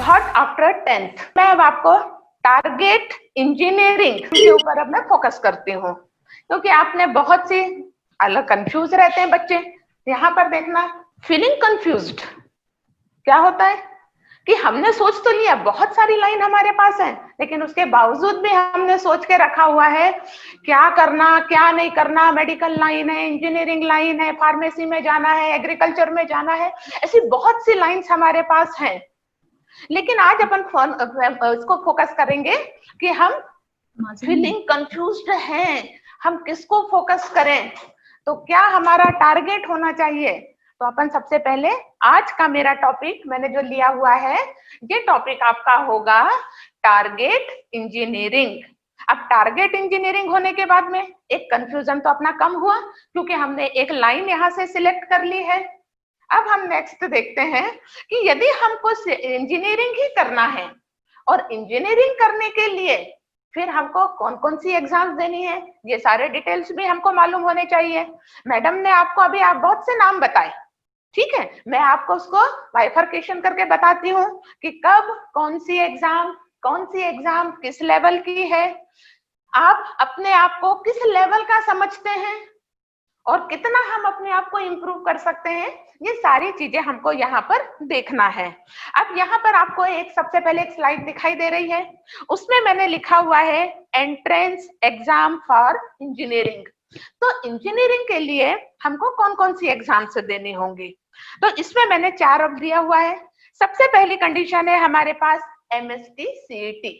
What after 10th। मैं अब आपको टारगेट इंजीनियरिंग के ऊपर अब मैं फोकस करती हूँ, क्योंकि आपने बहुत सी अलग कंफ्यूज रहते हैं बच्चे। यहाँ पर देखना, फीलिंग कंफ्यूज्ड क्या होता है कि हमने सोच तो लिया, बहुत सारी लाइन हमारे पास है, लेकिन उसके बावजूद भी हमने सोच के रखा हुआ है क्या करना क्या नहीं करना। मेडिकल लाइन है, इंजीनियरिंग लाइन है, फार्मेसी में जाना है, एग्रीकल्चर में जाना है, ऐसी बहुत सी लाइंस हमारे पास हैं। लेकिन आज अपन इसको फोकस करेंगे कि हम फीलिंग कंफ्यूज्ड हैं, हम किसको फोकस करें, तो क्या हमारा टारगेट होना चाहिए। तो अपन सबसे पहले आज का मेरा टॉपिक मैंने जो लिया हुआ है, ये टॉपिक आपका होगा टारगेट इंजीनियरिंग। अब टारगेट इंजीनियरिंग होने के बाद में एक कंफ्यूजन तो अपना कम हुआ, क्योंकि हमने एक लाइन यहां से सिलेक्ट कर ली है। अब हम नेक्स्ट देखते हैं कि यदि हमको इंजीनियरिंग ही करना है और इंजीनियरिंग करने के लिए फिर हमको कौन कौन सी एग्जाम्स देनी है, ये सारे डिटेल्स भी हमको मालूम होने चाहिए। मैडम ने आपको अभी आप बहुत से नाम बताए, ठीक है, मैं आपको उसको बाइफरकेशन करके बताती हूँ कि कब कौन सी एग्जाम किस लेवल की है, आप अपने आप को किस लेवल का समझते हैं और कितना हम अपने आप को इम्प्रूव कर सकते हैं, ये सारी चीजें हमको यहाँ पर देखना है। अब यहाँ पर आपको एक सबसे पहले एक स्लाइड दिखाई दे रही है, उसमें मैंने लिखा हुआ है एंट्रेंस एग्जाम फॉर इंजीनियरिंग। तो इंजीनियरिंग के लिए हमको कौन कौन सी एग्जाम्स देनी होंगी, तो इसमें मैंने 4 अब दिया हुआ है। सबसे पहली कंडीशन है हमारे पास MST CET,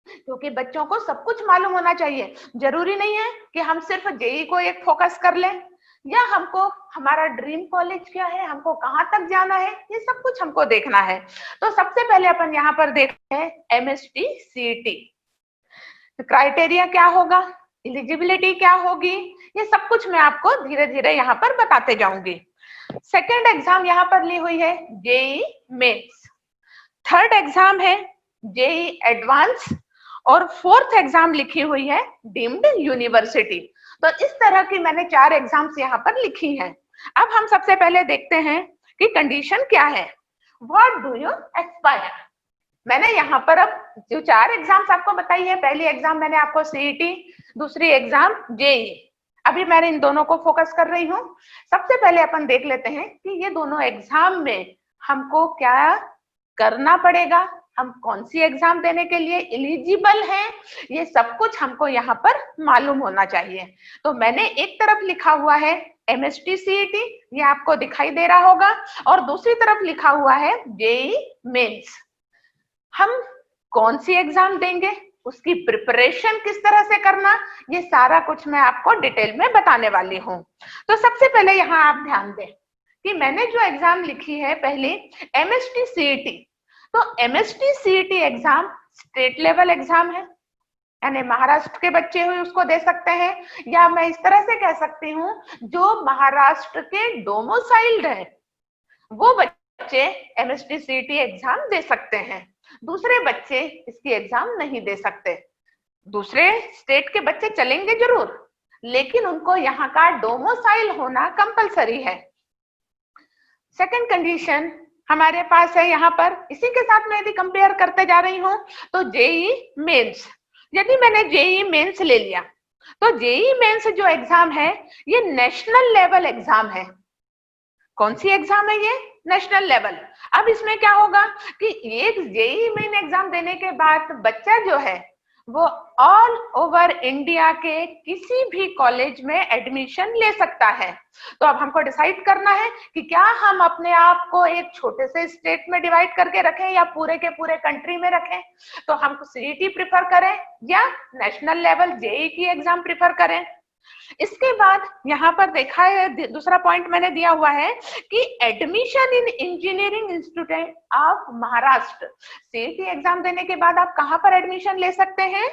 क्योंकि बच्चों को सब कुछ मालूम होना चाहिए। जरूरी नहीं है कि हम सिर्फ जेई को एक फोकस कर लें, या हमको हमारा ड्रीम कॉलेज क्या है, हमको कहाँ तक जाना है, ये सब कुछ हमको देखना है। तो सबसे पहले अपन यहाँ पर देखते हैं MST CET। क्राइटेरिया क्या होगा, एलिजिबिलिटी क्या होगी, ये सब कुछ मैं आपको धीरे धीरे यहाँ पर बताते जाऊंगी। सेकेंड एग्जाम यहाँ पर ली हुई है जेई मेंस, थर्ड एग्जाम है जेई एडवांस, और फोर्थ एग्जाम लिखी हुई है डीम्ड यूनिवर्सिटी। तो इस तरह की मैंने 4 एग्जाम्स यहाँ पर लिखी हैं। अब हम सबसे पहले देखते हैं कि कंडीशन क्या है, व्हाट डू यू एस्पायर। मैंने यहाँ पर अब जो 4 एग्जाम्स आपको बताई है, पहली एग्जाम मैंने आपको सीईटी, दूसरी एग्जाम जेई, अभी मैंने इन दोनों को फोकस कर रही हूँ। सबसे पहले अपन देख लेते हैं कि ये दोनों एग्जाम में हमको क्या करना पड़ेगा, हम कौन सी एग्जाम देने के लिए एलिजिबल हैं, ये सब कुछ हमको यहाँ पर मालूम होना चाहिए। तो मैंने एक तरफ लिखा हुआ है MST CET, ये आपको दिखाई दे रहा होगा, और दूसरी तरफ लिखा हुआ है जेई मेंस। हम कौन सी एग्जाम देंगे, उसकी प्रिपरेशन किस तरह से करना, ये सारा कुछ मैं आपको डिटेल में बताने वाली हूँ। तो सबसे पहले यहाँ आप ध्यान दें कि मैंने जो एग्जाम लिखी है पहले MST CET, तो MST CET exam state level exam है, यानी महाराष्ट्र के बच्चे हुए उसको दे सकते हैं, या मैं इस तरह से कह सकती हूँ जो महाराष्ट्र के डोमिसाइल्ड है वो बच्चे MST CET एग्जाम दे सकते हैं, दूसरे बच्चे इसकी एग्जाम नहीं दे सकते। दूसरे स्टेट के बच्चे चलेंगे जरूर, लेकिन उनको यहाँ का डोमिसाइल होना कंपलसरी है। सेकंड कंडीशन हमारे पास है यहाँ पर, इसी के साथ मैं यदि कंपेयर करते जा रही हूँ, तो जेई मेंस, यदि मैंने जेई मेंस ले लिया, तो जेई मेंस जो एग्जाम है ये नेशनल लेवल एग्जाम है। कौन सी एग्जाम है ये, नेशनल लेवल। अब इसमें क्या होगा कि एक जेई मेन एग्जाम देने के बाद बच्चा जो है वो ऑल ओवर इंडिया के किसी भी कॉलेज में एडमिशन ले सकता है। तो अब हमको डिसाइड करना है कि क्या हम अपने आप को एक छोटे से स्टेट में डिवाइड करके रखें या पूरे के पूरे कंट्री में रखें। तो हम सीईटी प्रिफर करें या नेशनल लेवल जेई की एग्जाम प्रिफर करें। इसके बाद यहाँ पर देखा है, दूसरा पॉइंट मैंने दिया हुआ है कि admission in engineering institute of Maharashtra, CET exam देने के बाद आप कहाँ पर एडमिशन ले सकते हैं,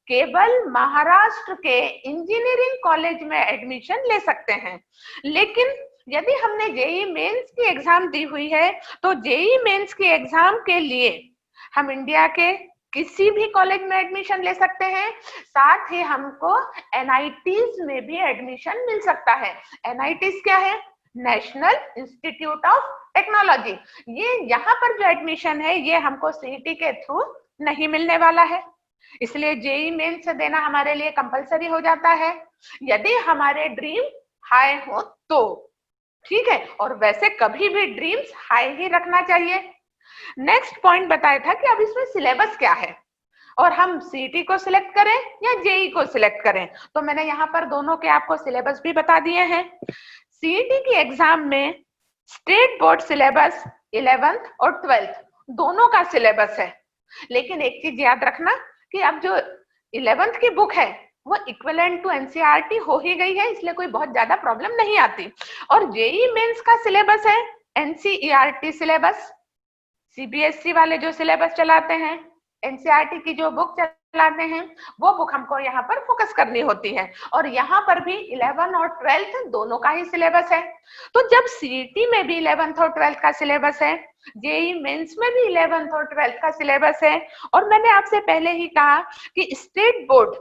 केवल महाराष्ट्र के इंजीनियरिंग कॉलेज में एडमिशन ले सकते हैं। लेकिन यदि हमने जेई मेंस की एग्जाम दी हुई है, तो जेई मेंस की एग्जाम के लिए हम इंडिया के किसी भी कॉलेज में एडमिशन ले सकते हैं, साथ ही हमको NITs में भी एडमिशन मिल सकता है। NITs क्या है, नेशनल इंस्टीट्यूट ऑफ टेक्नोलॉजी। ये यहाँ पर जो एडमिशन है ये हमको सीईटी के थ्रू नहीं मिलने वाला है, इसलिए जेई मेन से देना हमारे लिए कंपलसरी हो जाता है यदि हमारे ड्रीम हाई हो तो, ठीक है। और वैसे कभी भी ड्रीम्स हाई ही रखना चाहिए। नेक्स्ट पॉइंट बताया था कि अब इसमें सिलेबस क्या है और हम सीईटी को सिलेक्ट करें या जेई को सिलेक्ट करें। तो मैंने यहाँ पर दोनों के आपको सिलेबस भी बता दिए हैं। सीईटी की एग्जाम में स्टेट बोर्ड सिलेबस 11th और 12th दोनों का सिलेबस है, लेकिन एक चीज याद रखना कि अब जो 11th की बुक है वो इक्विवेलेंट टू एनसीईआरटी हो ही गई है, इसलिए कोई बहुत ज्यादा प्रॉब्लम नहीं आती। और जेई मेंस का सिलेबस है एनसीईआरटी सिलेबस, सीबीएसई वाले जो सिलेबस चलाते हैं, एनसीईआरटी की जो बुक चलाते हैं, वो बुक हमको यहाँ पर फोकस करनी होती है। और यहाँ पर भी 11 और 12th दोनों का ही सिलेबस है। तो जब सीईटी में भी 11th और 12th का सिलेबस है, जेई मेंस में भी 11th और 12th का सिलेबस है, और मैंने आपसे पहले ही कहा कि स्टेट बोर्ड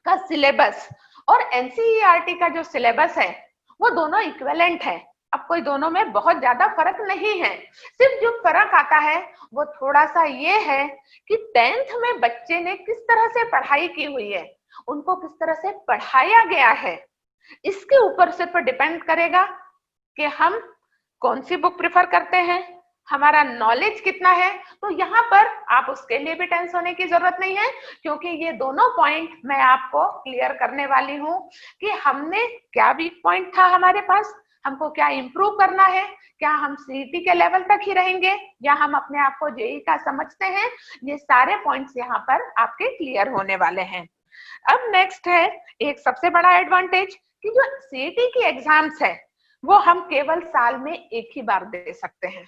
का सिलेबस और एनसीईआरटी का जो सिलेबस है वो दोनों इक्विवेलेंट है। अब कोई दोनों में बहुत ज्यादा फर्क नहीं है, सिर्फ जो फर्क आता है वो थोड़ा सा ये है कि 10th में बच्चे ने किस तरह से पढ़ाई की हुई है, उनको किस तरह से पढ़ाया गया है, इसके ऊपर सिर्फ डिपेंड करेगा कि हम कौन सी बुक प्रिफर करते हैं, हमारा नॉलेज कितना है। तो यहाँ पर आप उसके लिए भी टेंस होने की जरूरत नहीं है, क्योंकि ये दोनों पॉइंट मैं आपको क्लियर करने वाली हूँ कि हमने क्या वीक पॉइंट था हमारे पास, हमको क्या इंप्रूव करना है, क्या हम सीईटी के लेवल तक ही रहेंगे या हम अपने आप को जेई का समझते हैं। ये सारे पॉइंट्स यहाँ पर आपके क्लियर होने वाले हैं। अब नेक्स्ट है एक सबसे बड़ा एडवांटेज कि जो सीईटी की एग्जाम्स है वो हम केवल साल में एक ही बार दे सकते हैं,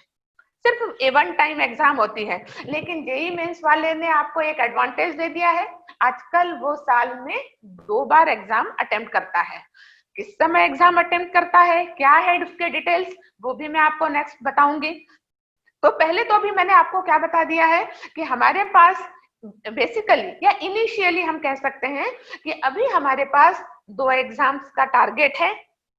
सिर्फ ए वन टाइम एग्जाम होती है। लेकिन जेई मेंस वाले ने आपको एक एडवांटेज दे दिया है, आजकल वो साल में 2 बार एग्जाम अटेम्प्ट करता है। किस समय एग्जाम अटेम्प्ट करता है, क्या है उसके डिटेल्स, वो भी मैं आपको नेक्स्ट बताऊंगी। तो पहले तो अभी मैंने आपको क्या बता दिया है कि हमारे पास बेसिकली या इनिशियली हम कह सकते हैं कि अभी हमारे पास 2 एग्जाम्स का टारगेट है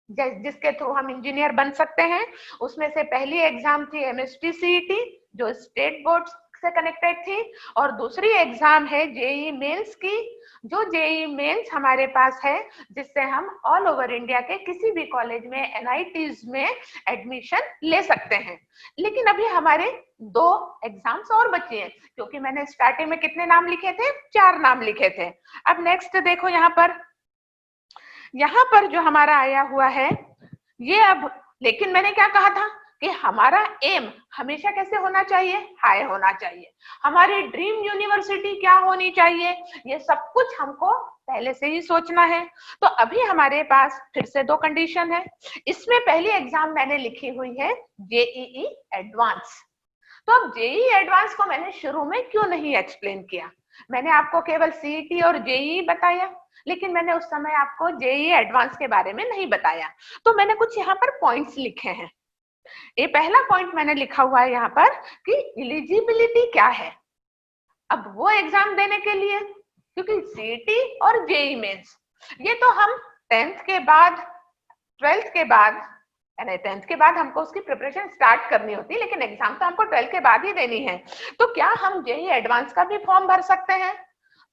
जिसके थ्रू हम इंजीनियर बन सकते हैं। उसमें से पहली एग्जाम थी एमएसटी सीईटी जो स्टेट बोर्ड से कनेक्टेड थी, और दूसरी एग्जाम है जेई मेंस की, जो जेई मेंस हमारे पास है जिससे हम ऑल ओवर इंडिया के किसी भी कॉलेज में एनआईटीज में एडमिशन ले सकते हैं। लेकिन अभी हमारे 2 एग्जाम्स और बचे हैं, क्योंकि मैंने स्टार्टिंग में कितने नाम लिखे थे, 4 नाम लिखे थे। अब नेक्स्ट देखो यहाँ पर जो हमारा आया हुआ है ये अब, लेकिन मैंने क्या कहा था कि हमारा एम हमेशा कैसे होना चाहिए, हाई होना चाहिए। हमारी ड्रीम यूनिवर्सिटी क्या होनी चाहिए, ये सब कुछ हमको पहले से ही सोचना है। तो अभी हमारे पास फिर से 2 कंडीशन है। इसमें पहली एग्जाम मैंने लिखी हुई है जेईई एडवांस। तो अब जेईई एडवांस को मैंने शुरू में क्यों नहीं एक्सप्लेन किया, मैंने आपको केवल सीईटी और जेईई बताया, लेकिन मैंने उस समय आपको जेईई एडवांस के बारे में नहीं बताया। तो मैंने कुछ यहाँ पर पॉइंट्स लिखे हैं। ये पहला पॉइंट मैंने लिखा हुआ है यहाँ पर कि एलिजिबिलिटी क्या है अब वो एग्जाम देने के लिए, क्योंकि सीईटी और जेईई मेंस ये तो हम 10th के बाद 12th के बाद, यानी 10th के बाद हमको उसकी प्रिपरेशन स्टार्ट करनी होती है, लेकिन एग्जाम तो हमको 12th के बाद ही देनी है। तो क्या हम जेईई एडवांस का भी फॉर्म भर सकते हैं?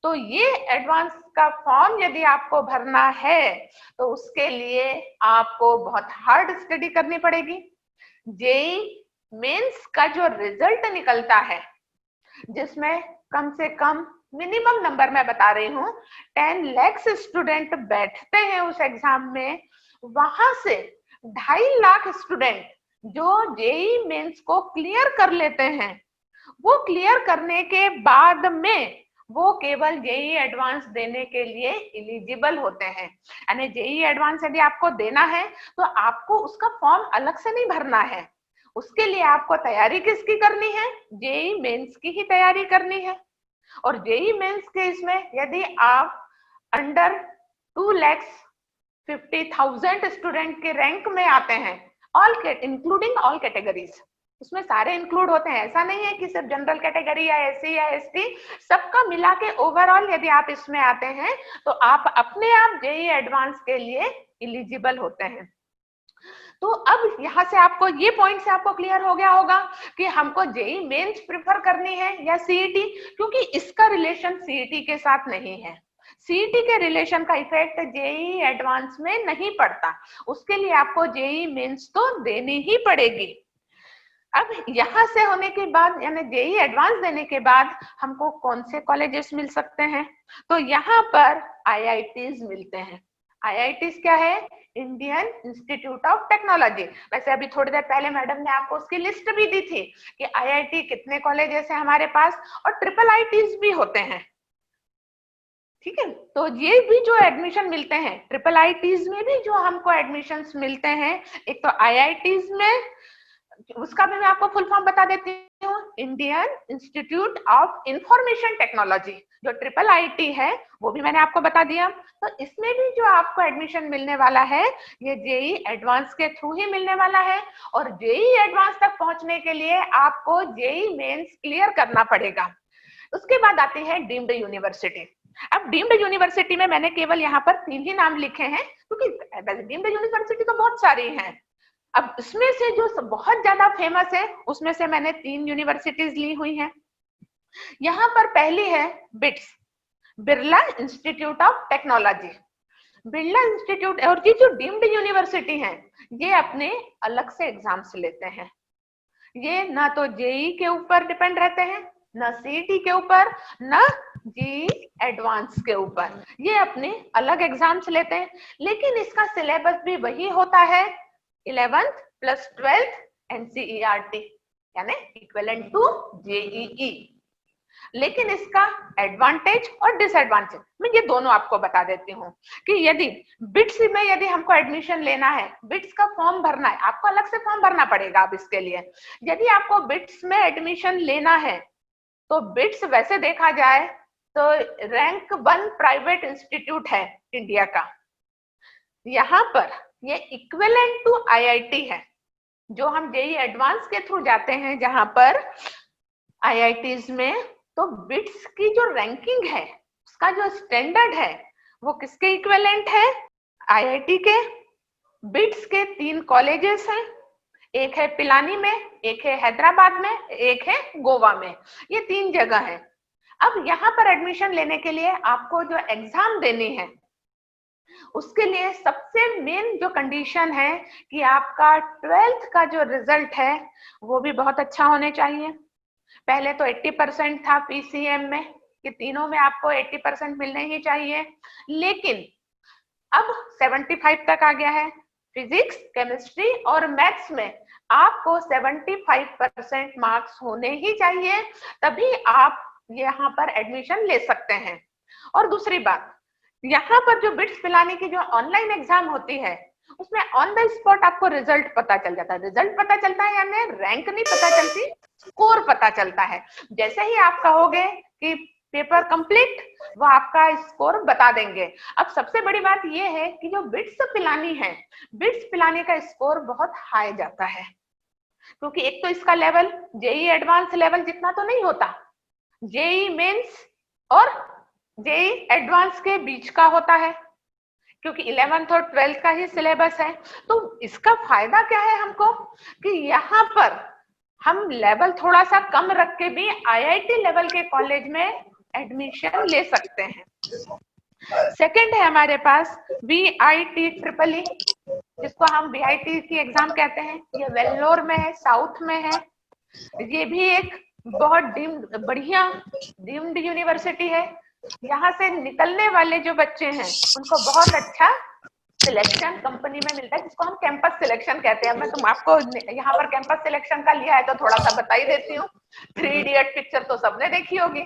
तो ये एडवांस का फॉर्म यदि आपको भरना है तो उसके लिए आपको बहुत हार्ड स्टडी करनी पड़ेगी। जेईई मेंस का जो रिजल्ट निकलता है जिसमें कम से कम मिनिमम नंबर मैं बता रही हूँ 10 लाख स्टूडेंट बैठते हैं उस एग्जाम में, वहां से 2.5 लाख स्टूडेंट जो जेईई मेंस को क्लियर कर लेते हैं, वो क्लियर करने के बाद में वो केवल जेईई एडवांस देने के लिए एलिजिबल होते हैं। यानी जेईई एडवांस यदि आपको देना है तो आपको उसका फॉर्म अलग से नहीं भरना है, उसके लिए आपको तैयारी किसकी करनी है, जेईई मेंस की ही तैयारी करनी है। और जेईई मेंस के इसमें यदि आप अंडर 2,50,000 स्टूडेंट के रैंक में आते हैं, इंक्लूडिंग ऑल कैटेगरीज, उसमें सारे इंक्लूड होते हैं, ऐसा नहीं है कि सिर्फ जनरल कैटेगरी या एससी या एसटी, सबका मिला के ओवरऑल यदि आप इसमें आते हैं तो आप अपने आप जेईई एडवांस के लिए एलिजिबल होते हैं। तो अब यहाँ से आपको ये पॉइंट से आपको क्लियर हो गया होगा कि हमको जेई मेंस प्रिफर करनी है या सीईटी, क्योंकि इसका रिलेशन सीईटी के साथ नहीं है। सीईटी के रिलेशन का इफेक्ट जेई एडवांस में नहीं पड़ता, उसके लिए आपको जेई मेंस तो देनी ही पड़ेगी। अब यहाँ से होने के बाद यानी जेई एडवांस देने के बाद हमको कौन से कॉलेजेस मिल सकते हैं, तो यहाँ पर आईआईटीज मिलते हैं। आईआईटीज क्या है? Indian institute of technology. वैसे अभी थोड़ी देर पहले मैडम ने आपको उसकी लिस्ट भी दी थी कि आईआईटी कितने कॉलेजेस हैं हमारे पास, और ट्रिपल आईटीज भी होते हैं। ठीक है, तो ये भी जो एडमिशन मिलते हैं ट्रिपल आईटीज में भी जो हमको एडमिशंस मिलते हैं, एक तो आईआईटीज में, उसका भी मैं आपको फुल फॉर्म बता देती हूँ, Indian institute of information technology. जो ट्रिपल आईटी है वो भी मैंने आपको बता दिया। तो इसमें भी जो आपको एडमिशन मिलने वाला है ये जेई एडवांस के थ्रू ही मिलने वाला है, और जेई एडवांस तक पहुंचने के लिए आपको जेई मेंस क्लियर करना पड़ेगा। उसके बाद आती है डीम्ड यूनिवर्सिटी। अब डीम्ड यूनिवर्सिटी में मैंने केवल यहाँ पर 3 ही नाम लिखे हैं, क्योंकि डीम्ड यूनिवर्सिटी तो बहुत सारी हैं। अब इसमें से जो बहुत ज्यादा फेमस है उसमें से मैंने 3 यूनिवर्सिटीज ली हुई हैं। यहाँ पर पहली है bits, Birla institute of technology. Birla institute, और ये जो डीम्ड यूनिवर्सिटी है ये अपने अलग से एग्जाम्स लेते हैं। ये ना तो जेई के ऊपर डिपेंड रहते हैं, ना सीईटी के ऊपर, ना जेई एडवांस के ऊपर, ये अपने अलग एग्जाम्स लेते हैं। लेकिन इसका सिलेबस भी वही होता है 11th प्लस 12th एनसीईआरटी, यानी इक्विवेलेंट टू जेईई। लेकिन इसका एडवांटेज और डिसएडवांटेज मैं ये दोनों आपको बता देती हूँ कि यदि बिट्स में यदि हमको एडमिशन लेना है, बिट्स का फॉर्म भरना है, आपको अलग से फॉर्म भरना पड़ेगा अब इसके लिए। यदि आपको बिट्स में एडमिशन लेना है तो बिट्स वैसे देखा जाए तो रैंक 1 प्राइवेट इंस्टीट्यूट है इंडिया का। यहाँ पर ये इक्विवेलेंट टू आईआईटी है। जो हम जेई एडवांस के थ्रू जाते हैं जहां पर आईआईटीज में, तो बिट्स की जो रैंकिंग है उसका जो स्टैंडर्ड है वो किसके इक्विवेलेंट है? आईआईटी के। बिट्स के 3 कॉलेजेस हैं, एक है पिलानी में, एक है हैदराबाद में, एक है गोवा में। ये 3 जगह है। अब यहाँ पर एडमिशन लेने के लिए आपको जो एग्जाम देनी है उसके लिए सबसे मेन जो कंडीशन है कि आपका 12th का जो रिजल्ट है वो भी बहुत अच्छा होने चाहिए। पहले तो 80% था पीसीएम में कि तीनों में आपको 80% मिलने ही चाहिए, लेकिन अब 75 तक आ गया है। फिजिक्स, केमिस्ट्री और मैथ्स में आपको 75% मार्क्स होने ही चाहिए, तभी आप यहाँ पर एडमिशन ले सकते हैं। और दूसरी बात, यहाँ पर जो बिट्स पिलानी की जो ऑनलाइन एग्जाम होती है उसमें ऑन द स्पॉट आपको रिजल्ट पता चल जाता है। रिजल्ट पता चलता है यानी रैंक नहीं पता चलती, स्कोर पता चलता है। जैसे ही आप कहोगे कि पेपर कंप्लीट, वो आपका स्कोर बता देंगे। अब सबसे बड़ी बात यह है कि जो बिट्स पिलानी है, बिट्स पिलानी का स्कोर बहुत हाई जाता है, क्योंकि एक तो इसका लेवल जेई एडवांस लेवल जितना तो नहीं होता, जेई मेंस और जेई एडवांस के बीच का होता है, क्योंकि 11th और 12th का ही सिलेबस है। तो इसका फायदा क्या है हमको कि यहाँ पर हम लेवल थोड़ा सा कम रख के भी आईआईटी लेवल के कॉलेज में एडमिशन ले सकते हैं। सेकंड है हमारे पास वीआईटी ट्रिपल ई, जिसको हम वीआईटी की एग्जाम कहते हैं। ये वेल्लोर में है, साउथ में है। ये भी एक बहुत बढ़िया डीम्ड यूनिवर्सिटी है। यहाँ से निकलने वाले जो बच्चे हैं उनको बहुत अच्छा सिलेक्शन कंपनी में मिलता है, जिसको हम कैंपस सिलेक्शन कहते हैं। मैं तुम आपको यहाँ पर कैंपस सिलेक्शन का लिया है तो थोड़ा सा बता ही देती हूँ। 3 इडियट पिक्चर तो सबने देखी होगी,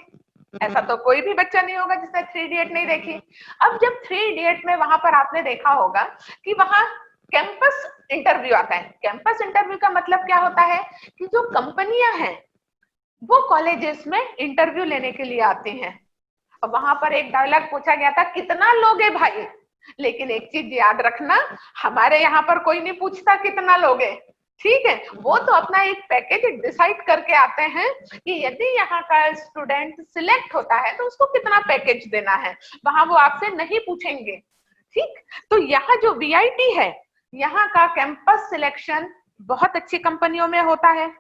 ऐसा तो कोई भी बच्चा नहीं होगा जिसने 3 इडियट नहीं देखी। अब जब 3 इडियट में वहां पर आपने देखा होगा कि वहां कैंपस इंटरव्यू आता है। कैंपस इंटरव्यू का मतलब क्या होता है कि जो कंपनियां हैं वो कॉलेजेस में इंटरव्यू लेने के लिए आती हैं। वहां पर एक डायलॉग पूछा गया था, कितना लोगे भाई? लेकिन एक चीज याद रखना, हमारे यहाँ पर कोई नहीं पूछता कितना लोगे, ठीक है। वो तो अपना एक पैकेज डिसाइड करके आते हैं कि यदि यहाँ का स्टूडेंट सिलेक्ट होता है तो उसको कितना पैकेज देना है, वहां वो आपसे नहीं पूछेंगे, ठीक। तो यहाँ जो वीआईटी है यहाँ का कैंपस सिलेक्शन बहुत अच्छी कंपनियों में होता है।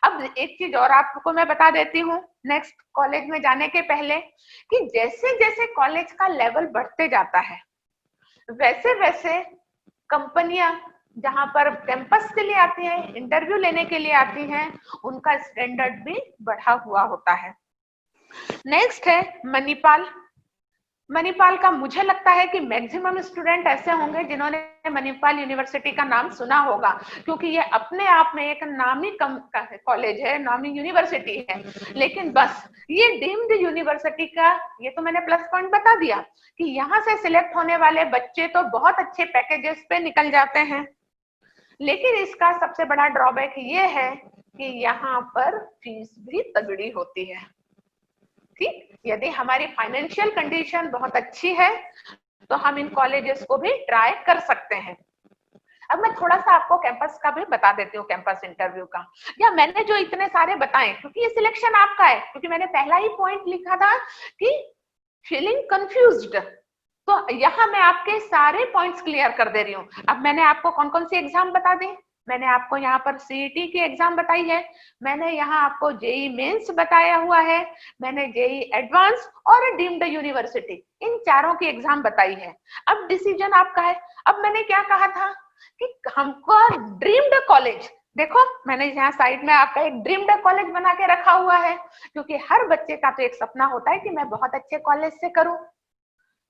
अब एक चीज और आपको मैं बता देती हूँ नेक्स्ट कॉलेज में जाने के पहले, कि जैसे जैसे कॉलेज का लेवल बढ़ते जाता है वैसे वैसे कंपनियां जहां पर कैंपस के लिए आती हैं, इंटरव्यू लेने के लिए आती हैं, उनका स्टैंडर्ड भी बढ़ा हुआ होता है। नेक्स्ट है मणिपाल। मणिपाल का मुझे लगता है कि मैक्सिमम स्टूडेंट ऐसे होंगे जिन्होंने मणिपाल यूनिवर्सिटी का नाम सुना होगा, क्योंकि ये अपने आप में एक नामी कॉलेज है, नामी यूनिवर्सिटी है। लेकिन बस ये डीम्ड यूनिवर्सिटी का ये तो मैंने प्लस पॉइंट बता दिया कि यहाँ से सिलेक्ट होने वाले बच्चे तो बहुत अच्छे पैकेजेस पे निकल जाते हैं। लेकिन इसका सबसे बड़ा ड्रॉबैक ये है कि यहाँ पर फीस भी तगड़ी होती है। ठीक, यदि हमारी फाइनेंशियल कंडीशन बहुत अच्छी है तो हम इन कॉलेजेस को भी ट्राई कर सकते हैं। अब मैं थोड़ा सा आपको कैंपस का भी बता देती हूँ, कैंपस इंटरव्यू का। या मैंने जो इतने सारे बताए, क्योंकि ये सिलेक्शन आपका है, क्योंकि मैंने पहला ही पॉइंट लिखा था कि फीलिंग कंफ्यूज्ड, तो यहाँ मैं आपके सारे पॉइंट्स क्लियर कर दे रही हूँ। अब मैंने आपको कौन कौन सी एग्जाम बता दी, मैंने आपको यहाँ पर सीईटी की एग्जाम बताई है, मैंने यहाँ आपको जेई मेंस बताया हुआ है, मैंने जेई एडवांस और डीम्ड यूनिवर्सिटी, इन चारों की एग्जाम बताई है। अब डिसीजन आपका है। अब मैंने क्या कहा था कि हमको ड्रीम्ड कॉलेज, देखो मैंने यहाँ साइड में आपका एक ड्रीम्ड कॉलेज बना के रखा हुआ है, क्योंकि हर बच्चे का तो एक सपना होता है कि मैं बहुत अच्छे कॉलेज से करूं।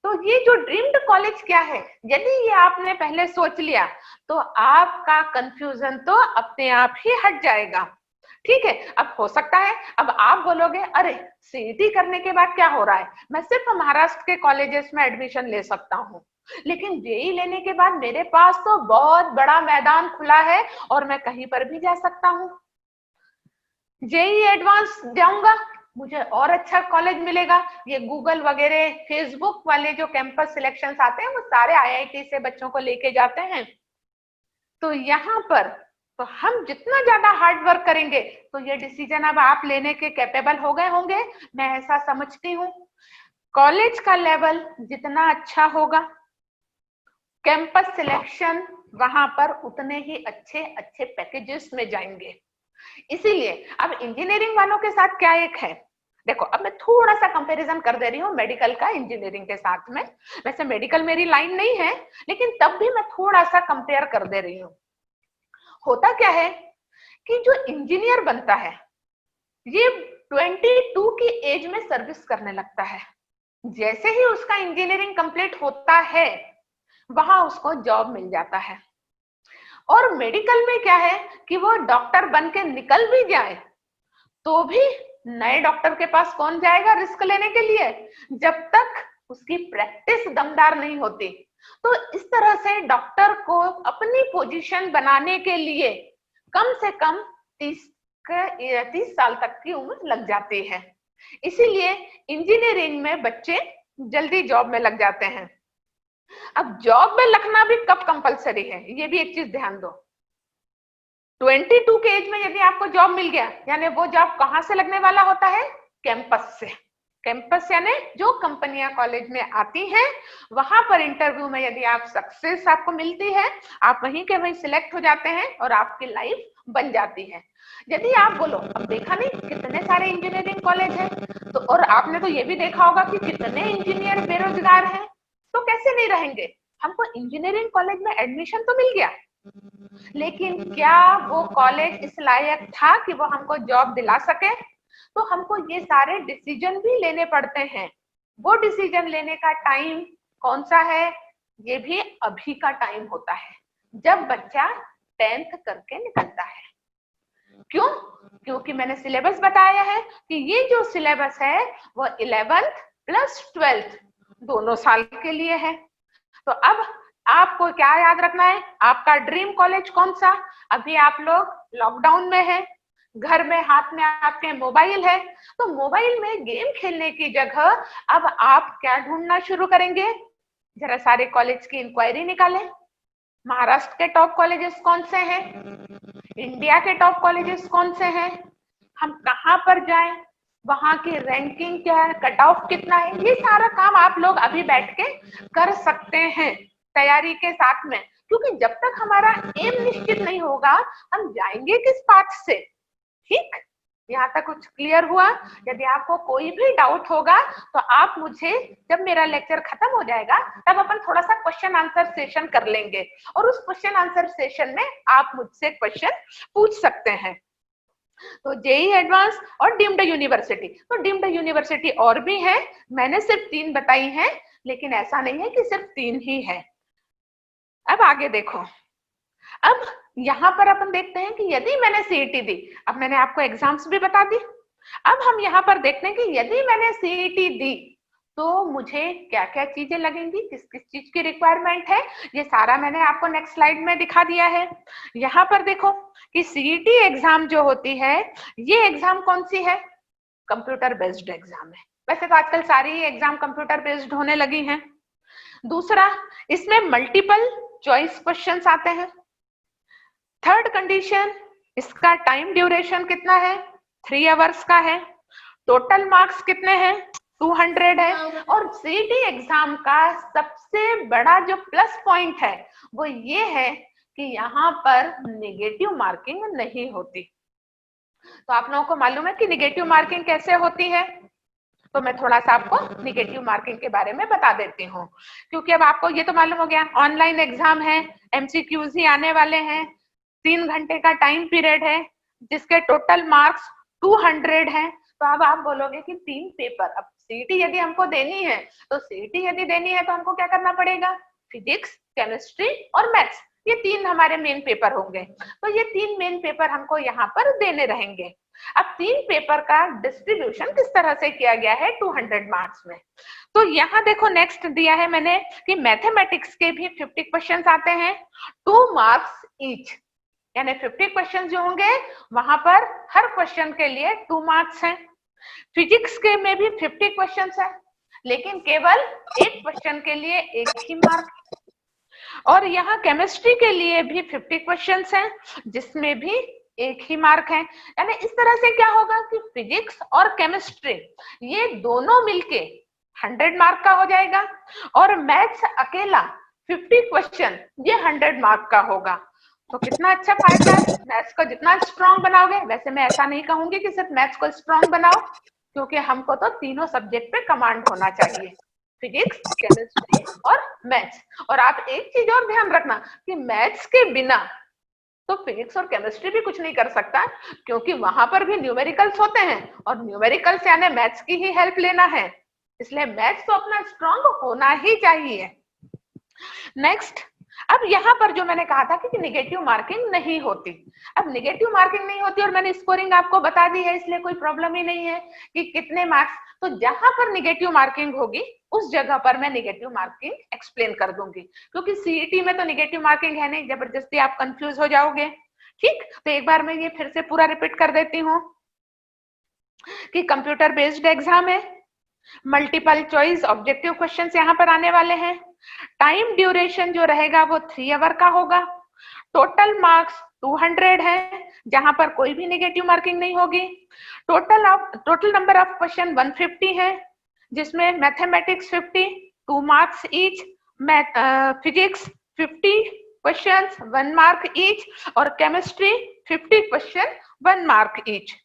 तो ये जो ड्रीम्ड कॉलेज क्या है, यदि ये आपने पहले सोच लिया तो आपका कंफ्यूजन तो अपने आप ही हट जाएगा। ठीक है, अब हो सकता है अब आप बोलोगे अरे सीईटी करने के बाद क्या हो रहा है, मैं सिर्फ महाराष्ट्र के कॉलेजेस में एडमिशन ले सकता हूँ, लेकिन जेई लेने के बाद मेरे पास तो बहुत बड़ा मैदान खुला है और मैं कहीं पर भी जा सकता हूँ। जेई एडवांस जाऊंगा, मुझे और अच्छा कॉलेज मिलेगा। ये गूगल वगैरह फेसबुक वाले जो कैंपस सिलेक्शंस आते हैं वो सारे आईआईटी से बच्चों को लेके जाते हैं। तो यहाँ पर तो हम जितना ज्यादा हार्ड वर्क करेंगे तो ये डिसीजन अब आप लेने के कैपेबल हो गए होंगे, मैं ऐसा समझती हूँ। कॉलेज का लेवल जितना अच्छा होगा, कैंपस सिलेक्शन वहां पर उतने ही अच्छे अच्छे पैकेजेस में जाएंगे। इसीलिए अब इंजीनियरिंग वालों के साथ क्या एक है, देखो अब मैं थोड़ा सा कंपैरिजन कर दे रही हूँ मेडिकल का इंजीनियरिंग के साथ में। वैसे मेडिकल मेरी लाइन नहीं है, लेकिन तब भी मैं थोड़ा सा कंपेयर कर दे रही हूँ। होता क्या है कि जो इंजीनियर बनता है ये 22 की एज में सर्विस करने लगता है। जैसे ही उसका इंजीनियरिंग कंप्लीट होता है वहां उसको जॉब मिल जाता है। और मेडिकल में क्या है कि वो डॉक्टर बन के निकल भी जाए तो भी नए डॉक्टर के पास कौन जाएगा रिस्क लेने के लिए, जब तक उसकी प्रैक्टिस दमदार नहीं होती। तो इस तरह से डॉक्टर को अपनी पोजीशन बनाने के लिए कम से कम 30 साल तक की उम्र लग जाती है। इसीलिए इंजीनियरिंग में बच्चे जल्दी जॉब में लग जाते हैं। अब जॉब में लगना भी कब कंपलसरी है, ये भी एक चीज ध्यान दो। 22 के एज में यदि आपको जॉब मिल गया, यानी वो जॉब कहां से लगने वाला होता है, कैंपस से। कैंपस यानी जो कंपनियां कॉलेज में आती हैं वहां पर इंटरव्यू में यदि आप सक्सेस आपको मिलती है, आप वहीं के वहीं सिलेक्ट हो जाते हैं और आपकी लाइफ बन जाती है। यदि आप बोलो अब देखा नहीं कितने सारे इंजीनियरिंग कॉलेज हैं, तो और आपने तो ये भी देखा होगा कि कितने इंजीनियर बेरोजगार हैं, तो कैसे नहीं रहेंगे। हमको इंजीनियरिंग कॉलेज में एडमिशन तो मिल गया, लेकिन क्या वो कॉलेज इस लायक था कि वो हमको जॉब दिला सके। तो हमको ये सारे डिसीजन भी लेने पड़ते हैं। वो डिसीजन लेने का टाइम कौन सा है, ये भी अभी का टाइम होता है जब बच्चा 10th करके निकलता है। क्यों? क्योंकि मैंने सिलेबस बताया है कि ये जो सिलेबस है वो 11th प्लस 12th दोनों साल के लिए है। तो अब आपको क्या याद रखना है, आपका ड्रीम कॉलेज कौन सा। अभी आप लोग लॉकडाउन में है, घर में हाथ में आपके मोबाइल है, तो मोबाइल में गेम खेलने की जगह अब आप क्या ढूंढना शुरू करेंगे, जरा सारे कॉलेज की इंक्वायरी निकालें। महाराष्ट्र के टॉप कॉलेजेस कौन से हैं, इंडिया के टॉप कॉलेजेस कौन से हैं, हम कहाँ पर जाएं, वहां की रैंकिंग क्या है, कट ऑफ कितना है, ये सारा काम आप लोग अभी बैठ के कर सकते हैं तैयारी के साथ में। क्योंकि जब तक हमारा एम निश्चित नहीं होगा हम जाएंगे किस पाथ से। ठीक, यहाँ तक कुछ क्लियर हुआ? यदि आपको कोई भी डाउट होगा तो आप मुझे, जब मेरा लेक्चर खत्म हो जाएगा तब अपन थोड़ा सा क्वेश्चन आंसर सेशन कर लेंगे और उस क्वेश्चन आंसर सेशन में आप मुझसे क्वेश्चन पूछ सकते हैं। तो जेई एडवांस और डीम्ड यूनिवर्सिटी, तो डीम्ड यूनिवर्सिटी और भी है, मैंने सिर्फ 3 बताई हैं, लेकिन ऐसा नहीं है कि सिर्फ 3 ही है। अब आगे देखो, अब यहाँ पर अपन देखते हैं कि यदि मैंने सीईटी दी, अब मैंने आपको एग्जाम्स भी बता दी, अब हम यहाँ पर देखते हैं कि यदि मैंने सीईटी दी तो मुझे क्या क्या चीजें लगेंगी, किस किस चीज की रिक्वायरमेंट है, ये सारा मैंने आपको नेक्स्ट स्लाइड में दिखा दिया है। यहाँ पर देखो कि सीईटी एग्जाम जो होती है, ये एग्जाम कौन सी है? कंप्यूटर बेस्ड एग्जाम है। वैसे तो आजकल सारी एग्जाम कंप्यूटर बेस्ड होने लगी हैं। दूसरा, इसमें मल्टीपल चॉइस क्वेश्चंस आते हैं। थर्ड कंडीशन, इसका टाइम ड्यूरेशन कितना है? 3 आवर्स का है। टोटल मार्क्स कितने हैं? 200 है। और सीईटी एग्जाम का सबसे बड़ा जो प्लस पॉइंट है वो ये है कि यहाँ पर नेगेटिव मार्किंग नहीं होती। तो आप लोगों को मालूम है कि नेगेटिव मार्किंग कैसे होती है, तो मैं थोड़ा सा आपको नेगेटिव मार्किंग के बारे में बता देती हूँ, क्योंकि अब आपको ये तो मालूम हो गया ऑनलाइन एग्जाम है, एमसीक्यूज ही आने वाले हैं, 3 घंटे का टाइम पीरियड है, जिसके टोटल मार्क्स 200 हैं। तो अब आप बोलोगे कि 3 पेपर, अब सीईटी यदि हमको देनी है तो सीईटी यदि देनी है तो हमको क्या करना पड़ेगा? फिजिक्स, केमिस्ट्री और मैथ्स, ये 3 हमारे मेन पेपर होंगे। तो ये 3 मेन पेपर हमको यहाँ पर देने रहेंगे। अब 3 पेपर का डिस्ट्रीब्यूशन किस तरह से किया गया है 200 मार्क्स में, तो यहाँ देखो नेक्स्ट दिया है मैंने कि मैथमेटिक्स के भी 50 क्वेश्चंस आते हैं, 2 मार्क्स ईच, यानी 50 क्वेश्चन जो होंगे वहां पर हर क्वेश्चन के लिए 2 मार्क्स हैं। फिजिक्स के में भी 50 क्वेश्चंस है, लेकिन केवल एक क्वेश्चन के लिए 1 ही मार्क। और यहाँ केमिस्ट्री के लिए भी 50 क्वेश्चंस हैं, जिसमें भी 1 ही मार्क है। यानी इस तरह से क्या होगा कि फिजिक्स और केमिस्ट्री ये दोनों मिलके 100 मार्क का हो जाएगा, और मैथ्स अकेला 50 क्वेश्चन ये 100 मार्क का होगा। तो कितना अच्छा फायदा है, मैथ्स को जितना स्ट्रॉन्ग बनाओगे, वैसे मैं ऐसा नहीं कहूंगी कि सिर्फ मैथ्स को स्ट्रॉन्ग बनाओ, क्योंकि हमको तो तीनों सब्जेक्ट पे कमांड होना चाहिए, फिजिक्स, केमिस्ट्री और मैथ्स। और आप एक चीज और ध्यान रखना कि मैथ्स के बिना तो फिजिक्स और केमिस्ट्री भी कुछ नहीं कर सकता, क्योंकि वहां पर भी न्यूमेरिकल्स होते हैं, और न्यूमेरिकल्स यानी मैथ्स की ही हेल्प लेना है, इसलिए मैथ्स तो अपना स्ट्रॉन्ग होना ही चाहिए। नेक्स्ट, अब यहाँ पर जो मैंने कहा था कि नेगेटिव मार्किंग नहीं होती, अब नेगेटिव मार्किंग नहीं होती और मैंने स्कोरिंग आपको बता दी है, इसलिए कोई प्रॉब्लम ही नहीं है कि कितने मार्क्स। तो जहां पर नेगेटिव मार्किंग होगी उस जगह पर मैं नेगेटिव मार्किंग एक्सप्लेन कर दूंगी, क्योंकि सीईटी में तो नेगेटिव मार्किंग है नहीं, जबरदस्ती आप कंफ्यूज हो जाओगे। ठीक, तो एक बार मैं ये फिर से पूरा रिपीट कर देती हूँ कि कंप्यूटर बेस्ड एग्जाम है, मल्टीपल चॉइस ऑब्जेक्टिव क्वेश्चंस यहाँ पर आने वाले हैं, टाइम ड्यूरेशन जो रहेगा वो 3 आवर का होगा, टोटल मार्क्स 200 है, जहां पर कोई भी नेगेटिव मार्किंग नहीं होगी, टोटल नंबर ऑफ क्वेश्चन 150 है, जिसमें mathematics 50 2 marks each, physics 50 questions 1 mark each, और केमिस्ट्री 50 क्वेश्चन 1 मार्क ईच।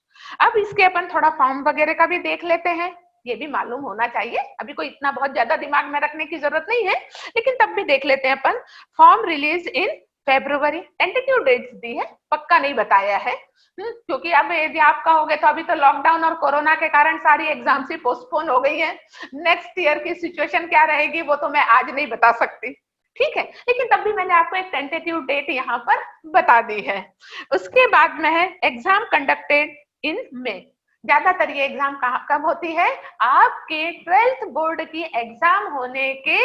अब इसके अपन थोड़ा फॉर्म वगैरह का भी देख लेते हैं, ये भी मालूम होना चाहिए, अभी कोई इतना बहुत ज्यादा दिमाग में रखने की जरूरत नहीं है, लेकिन तब भी देख लेते हैं अपन। Form release in February, tentative dates दी है, पक्का नहीं बताया है, क्योंकि अब यदि आप कहोगे तो अभी तो लॉकडाउन और कोरोना के कारण सारी एग्जाम्स ही पोस्टपोन हो गई है, नेक्स्ट ईयर की सिचुएशन क्या रहेगी वो तो मैं आज नहीं बता सकती, ठीक है, लेकिन तब भी मैंने आपको एक टेंटेटिव डेट यहाँ पर बता दी है। उसके बाद में है एग्जाम कंडक्टेड इन मे, ज्यादातर ये एग्जाम कब होती है? आपके 12th बोर्ड की एग्जाम होने के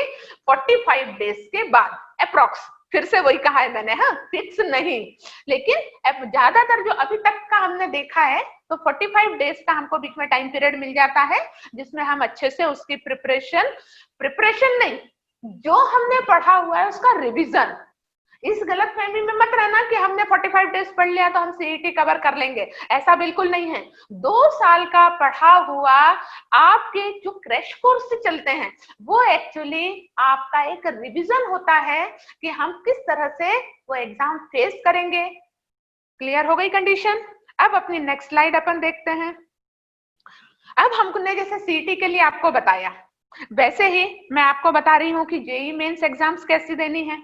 45 डेज के बाद अप्रोक्स, फिर से वही कहा है मैंने, हाँ फिक्स नहीं, लेकिन ज्यादातर जो अभी तक का हमने देखा है तो 45 डेज का हमको बीच में टाइम पीरियड मिल जाता है, जिसमें हम अच्छे से उसकी प्रिपरेशन नहीं, जो हमने पढ़ा हुआ है उसका रिविजन, इस गलतफहमी में मत रहना कि हमने 45 डेज पढ़ लिया तो हम सीईटी कवर कर लेंगे, ऐसा बिल्कुल नहीं है। 2 साल का पढ़ा हुआ आपके जो क्रैश कोर्स से चलते हैं वो एक्चुअली आपका एक रिवीजन होता है कि हम किस तरह से वो एग्जाम फेस करेंगे। क्लियर हो गई कंडीशन? अब अपनी नेक्स्ट स्लाइड अपन देखते हैं। अब हमने जैसे सीईटी के लिए आपको बताया, वैसे ही मैं आपको बता रही हूँ कि जेई मेंस एग्जाम्स कैसी देनी है।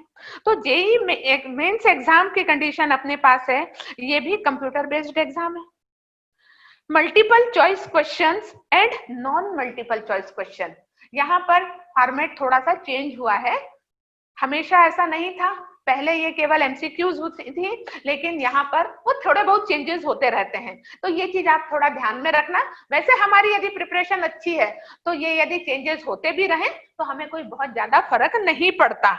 तो जेई मेंस एग्जाम की कंडीशन अपने पास है, ये भी कंप्यूटर बेस्ड एग्जाम है। Multiple choice questions and non multiple choice question, यहाँ पर फॉर्मेट थोड़ा सा चेंज हुआ है। हमेशा ऐसा नहीं था, पहले ये केवल एमसीक्यूज होती थी, लेकिन यहाँ पर वो थोड़े बहुत चेंजेस होते रहते हैं, तो ये चीज आप थोड़ा ध्यान में रखना। वैसे हमारी यदि प्रिपरेशन अच्छी है तो ये यदि चेंजेस होते भी रहे तो हमें कोई बहुत ज्यादा फर्क नहीं पड़ता।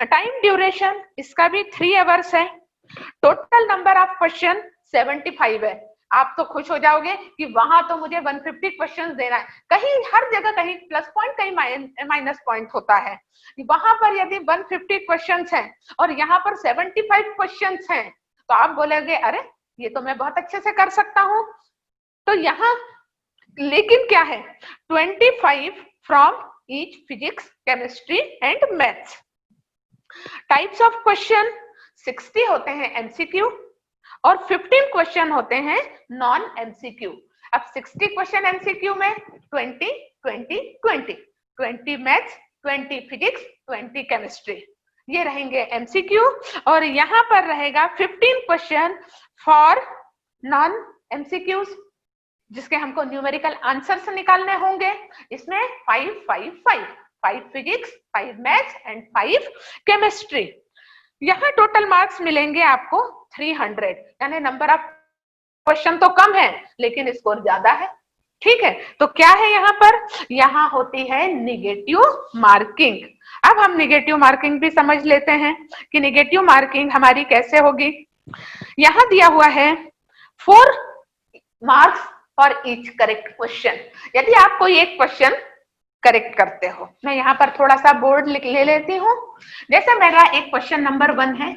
टाइम ड्यूरेशन इसका भी 3 आवर्स है। टोटल नंबर ऑफ क्वेश्चन 75 है। आप तो खुश हो जाओगे कि वहां तो मुझे 150 क्वेश्चंस देना है, कहीं हर जगह कहीं प्लस पॉइंट कहीं माइनस पॉइंट होता है। वहां पर यदि 150 क्वेश्चंस हैं और यहाँ पर 75 क्वेश्चंस हैं तो आप बोलोगे अरे ये तो मैं बहुत अच्छे से कर सकता हूं। तो यहाँ लेकिन क्या है, 25 from each physics, chemistry and maths. Types of question 60 होते हैं एमसीक्यू और 15 क्वेश्चन होते हैं नॉन एमसीक्यू। अब 60 क्वेश्चन एमसीक्यू में 20 20 20 20 मैथ्स, 20 फिजिक्स, 20 केमिस्ट्री, ये रहेंगे एमसीक्यू। और यहाँ पर रहेगा 15 क्वेश्चन फॉर नॉन एमसीक्यूज, जिसके हमको न्यूमेरिकल आंसर्स निकालने होंगे। इसमें 5 5 5 5 फिजिक्स, 5 मैथ्स एंड 5 केमिस्ट्री। यहाँ टोटल मार्क्स मिलेंगे आपको 300, यानी नंबर ऑफ क्वेश्चन तो कम है लेकिन स्कोर ज्यादा है। ठीक है, तो क्या है यहाँ पर, यहाँ होती है निगेटिव मार्किंग। अब हम निगेटिव मार्किंग भी समझ लेते हैं कि निगेटिव मार्किंग हमारी कैसे होगी। यहाँ दिया हुआ है 4 marks for each correct question. यदि आप कोई एक क्वेश्चन करेक्ट करते हो, मैं यहाँ पर थोड़ा सा बोर्ड ले लेती हूँ। जैसे मेरा एक क्वेश्चन नंबर 1 है,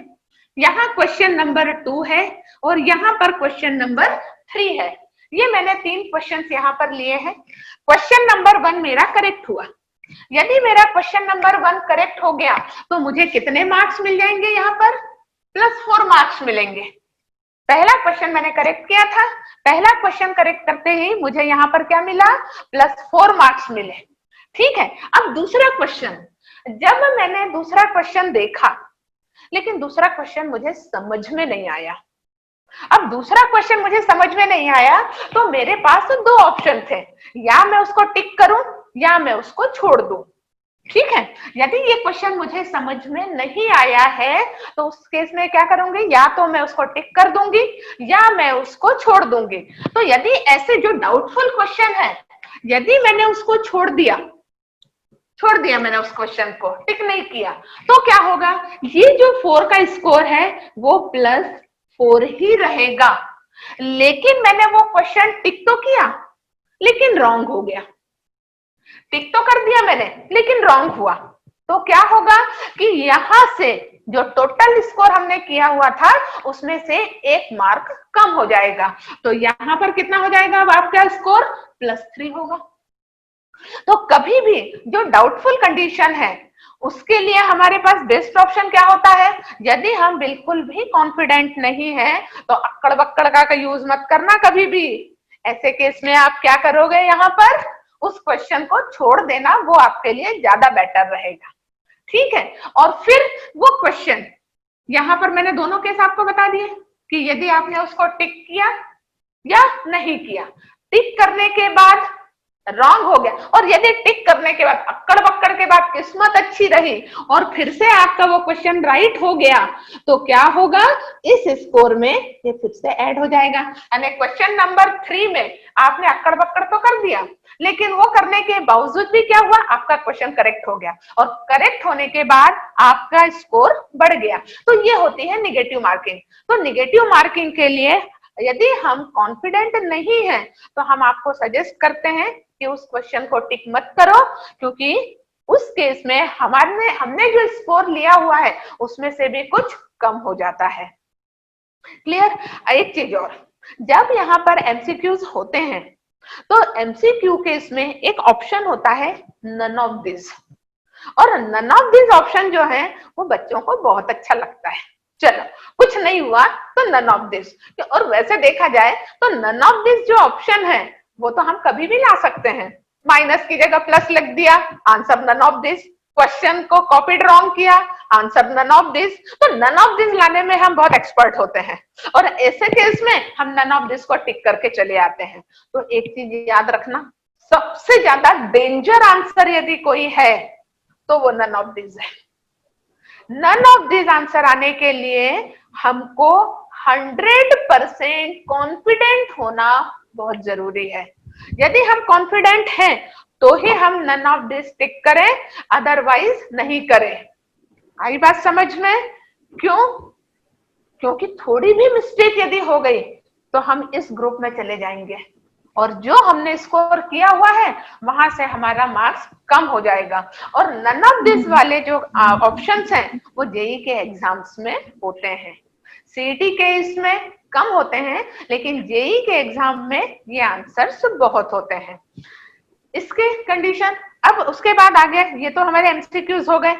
यहाँ क्वेश्चन नंबर 2 है और यहाँ पर क्वेश्चन नंबर 3 है। ये मैंने 3 क्वेश्चंस यहाँ पर लिए हैं। क्वेश्चन नंबर 1 मेरा करेक्ट हुआ। यदि मेरा क्वेश्चन नंबर 1 करेक्ट हो गया तो मुझे कितने मार्क्स मिल जाएंगे, यहाँ पर +4 मार्क्स मिलेंगे। पहला क्वेश्चन मैंने करेक्ट किया था, पहला क्वेश्चन करेक्ट करते ही मुझे यहाँ पर क्या मिला, +4 मार्क्स मिले। ठीक है, अब दूसरा क्वेश्चन, जब मैंने दूसरा क्वेश्चन देखा लेकिन दूसरा क्वेश्चन मुझे समझ में नहीं आया। अब दूसरा क्वेश्चन मुझे समझ में नहीं आया तो मेरे पास 2 ऑप्शन थे, या मैं उसको टिक करूं या मैं उसको छोड़ दूं। ठीक है, यदि ये क्वेश्चन मुझे समझ में नहीं आया है तो उस केस में क्या करूंगी, या तो मैं उसको टिक कर दूंगी या मैं उसको छोड़ दूंगी। तो यदि ऐसे जो डाउटफुल क्वेश्चन है, यदि मैंने उसको छोड़ दिया मैंने उस क्वेश्चन को टिक नहीं किया, तो क्या होगा, ये जो 4 का स्कोर है वो +4 ही रहेगा। लेकिन मैंने वो क्वेश्चन टिक तो किया लेकिन रॉन्ग हो गया। टिक तो कर दिया मैंने लेकिन रॉन्ग हुआ, तो क्या होगा कि यहां से जो टोटल स्कोर हमने किया हुआ था उसमें से 1 मार्क कम हो जाएगा। तो यहां पर कितना हो जाएगा, अब आपका स्कोर +3 होगा। तो कभी भी जो डाउटफुल कंडीशन है उसके लिए हमारे पास बेस्ट ऑप्शन क्या होता है, यदि हम बिल्कुल भी कॉन्फिडेंट नहीं है तो अक्कड़ बक्कड़ का यूज मत करना कभी भी। ऐसे केस में आप क्या करोगे, यहाँ पर उस क्वेश्चन को छोड़ देना, वो आपके लिए ज्यादा बेटर रहेगा। ठीक है, और फिर वो क्वेश्चन, यहाँ पर मैंने दोनों केस आपको बता दिए कि यदि आपने उसको टिक किया या नहीं किया, टिक करने के बाद रॉन्ग हो गया और यदि टिक करने के बाद अक्कड़ बक्कड़ के बाद किस्मत अच्छी रही और फिर से आपका वो क्वेश्चन राइट हो गया, तो क्या होगा, इस स्कोर में ये फिर से ऐड हो जाएगा। यानी क्वेश्चन नंबर 3 में आपने अक्कड़ बक्कड़ तो कर दिया लेकिन वो करने के बावजूद भी क्या हुआ, आपका क्वेश्चन करेक्ट हो गया और करेक्ट होने के बाद आपका स्कोर बढ़ गया। तो ये होती है निगेटिव मार्किंग। तो निगेटिव मार्किंग के लिए यदि हम कॉन्फिडेंट नहीं है तो हम आपको सजेस्ट करते हैं कि उस क्वेश्चन को टिक मत करो, क्योंकि उस केस में हमने जो स्कोर लिया हुआ है उसमें से भी कुछ कम हो जाता है। क्लियर? एक चीज और, जब यहाँ पर एमसीक्यूज होते हैं तो एमसीक्यू के इसमें एक ऑप्शन होता है नन ऑफ दिस, और नन ऑफ दिस ऑप्शन जो है वो बच्चों को बहुत अच्छा लगता है। चलो कुछ नहीं हुआ तो नन ऑफ दिस, और वैसे देखा जाए तो नन ऑफ दिस जो ऑप्शन है वो तो हम कभी भी ला सकते हैं। माइनस की जगह प्लस लिख दिया, answer none of this. Question को कॉपीड रॉन्ग किया, आंसर नन ऑफ दिस। तो नन ऑफ दिस लाने में हम बहुत एक्सपर्ट होते हैं, और ऐसे केस में हम नन ऑफ दिस को टिक करके चले आते हैं। तो एक चीज याद रखना, सबसे ज्यादा डेंजर आंसर यदि कोई है तो वो नन ऑफ दिस है। नन ऑफ दिस आंसर आने के लिए हमको 100% कॉन्फिडेंट होना बहुत जरूरी है। यदि हम कॉन्फिडेंट हैं तो ही हम नन ऑफ दिस टिक करें, अदरवाइज नहीं करें। आई बात समझ में? क्यों? क्योंकि थोड़ी भी मिस्टेक यदि हो गई तो हम इस ग्रुप में चले जाएंगे, और जो हमने स्कोर किया हुआ है वहां से हमारा मार्क्स कम हो जाएगा। और नन ऑफ दिस वाले जो ऑप्शंस हैं वो जेई के एग्जाम्स में होते हैं, सीईटी के इसमें कम होते हैं, लेकिन जेई के एग्जाम में ये आंसर्स बहुत होते हैं। इसके कंडीशन, अब उसके बाद आगे, ये तो हमारे एमसीक्यूज हो गए।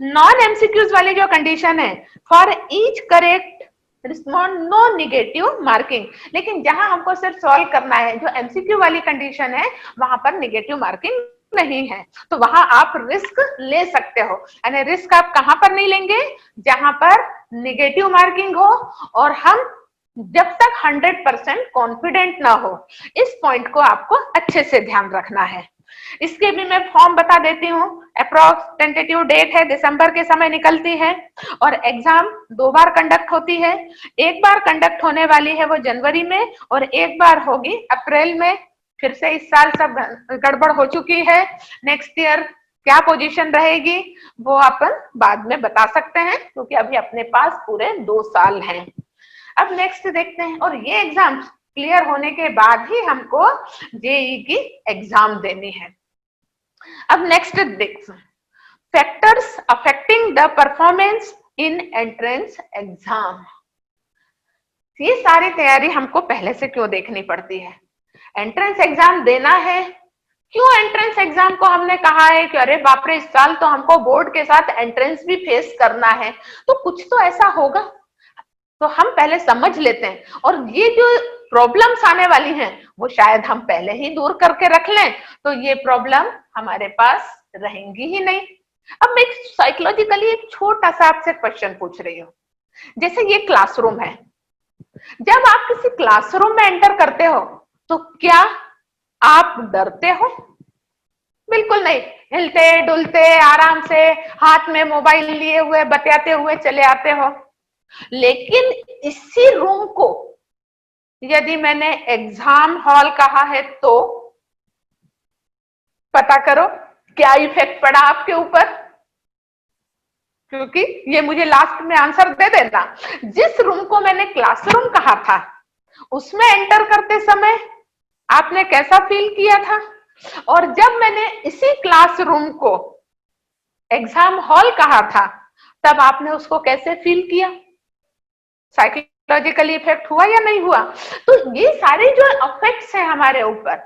नॉन एमसीक्यूज वाली जो कंडीशन है, for each correct respond no negative marking, लेकिन जहां हमको सिर्फ सॉल्व करना है, जो एमसीक्यू वाली कंडीशन है वहां पर निगेटिव मार्किंग नहीं है, तो वहां आप रिस्क ले सकते हो। यानी रिस्क आप कहां पर नहीं लेंगे? जहां पर निगेटिव मार्किंग हो और हम जब तक 100% कॉन्फिडेंट ना हो। इस पॉइंट को आपको अच्छे से ध्यान रखना है। इसके भी मैं फॉर्म बता देती हूँ। अप्रॉक्स टेंटेटिव डेट है दिसंबर के समय निकलती है, और एग्जाम 2 बार कंडक्ट होती है। एक बार कंडक्ट होने वाली है वो जनवरी में, और एक बार होगी अप्रैल में। फिर से इस साल सब गड़बड़ हो चुकी है, नेक्स्ट ईयर क्या पोजीशन रहेगी वो अपन बाद में बता सकते हैं, क्योंकि अभी अपने पास पूरे 2 साल हैं। अब नेक्स्ट देखते हैं, और ये एग्जाम क्लियर होने के बाद ही हमको जेई की एग्जाम देनी है। अब नेक्स्ट देखते हैं, factors affecting the performance in entrance exam. ये सारी तैयारी हमको पहले से क्यों देखनी पड़ती है? एंट्रेंस एग्जाम देना है। क्यों एंट्रेंस एग्जाम को हमने कहा है कि अरे बाप रे, इस साल तो हमको बोर्ड के साथ एंट्रेंस भी फेस करना है, तो कुछ तो ऐसा होगा, तो हम पहले समझ लेते हैं, और ये जो प्रॉब्लम्स आने वाली हैं वो शायद हम पहले ही दूर करके रख लें, तो ये प्रॉब्लम हमारे पास रहेंगी ही नहीं। अब मैं साइकोलॉजिकली एक छोटा सा आपसे क्वेश्चन पूछ रही हूँ। जैसे ये क्लासरूम है, जब आप किसी क्लासरूम में एंटर करते हो तो क्या आप डरते हो? बिल्कुल नहीं, हिलते डुलते आराम से हाथ में मोबाइल लिए हुए बतियाते हुए चले आते हो। लेकिन इसी रूम को यदि मैंने एग्जाम हॉल कहा है तो पता करो क्या इफेक्ट पड़ा आपके ऊपर, क्योंकि ये मुझे लास्ट में आंसर दे देना। जिस रूम को मैंने क्लासरूम कहा था उसमें एंटर करते समय आपने कैसा फील किया था, और जब मैंने इसी क्लासरूम को एग्जाम हॉल कहा था तब आपने उसको कैसे फील किया? साइकोलॉजिकली इफेक्ट हुआ या नहीं हुआ? तो ये सारे जो इफेक्ट्स हैं हमारे ऊपर,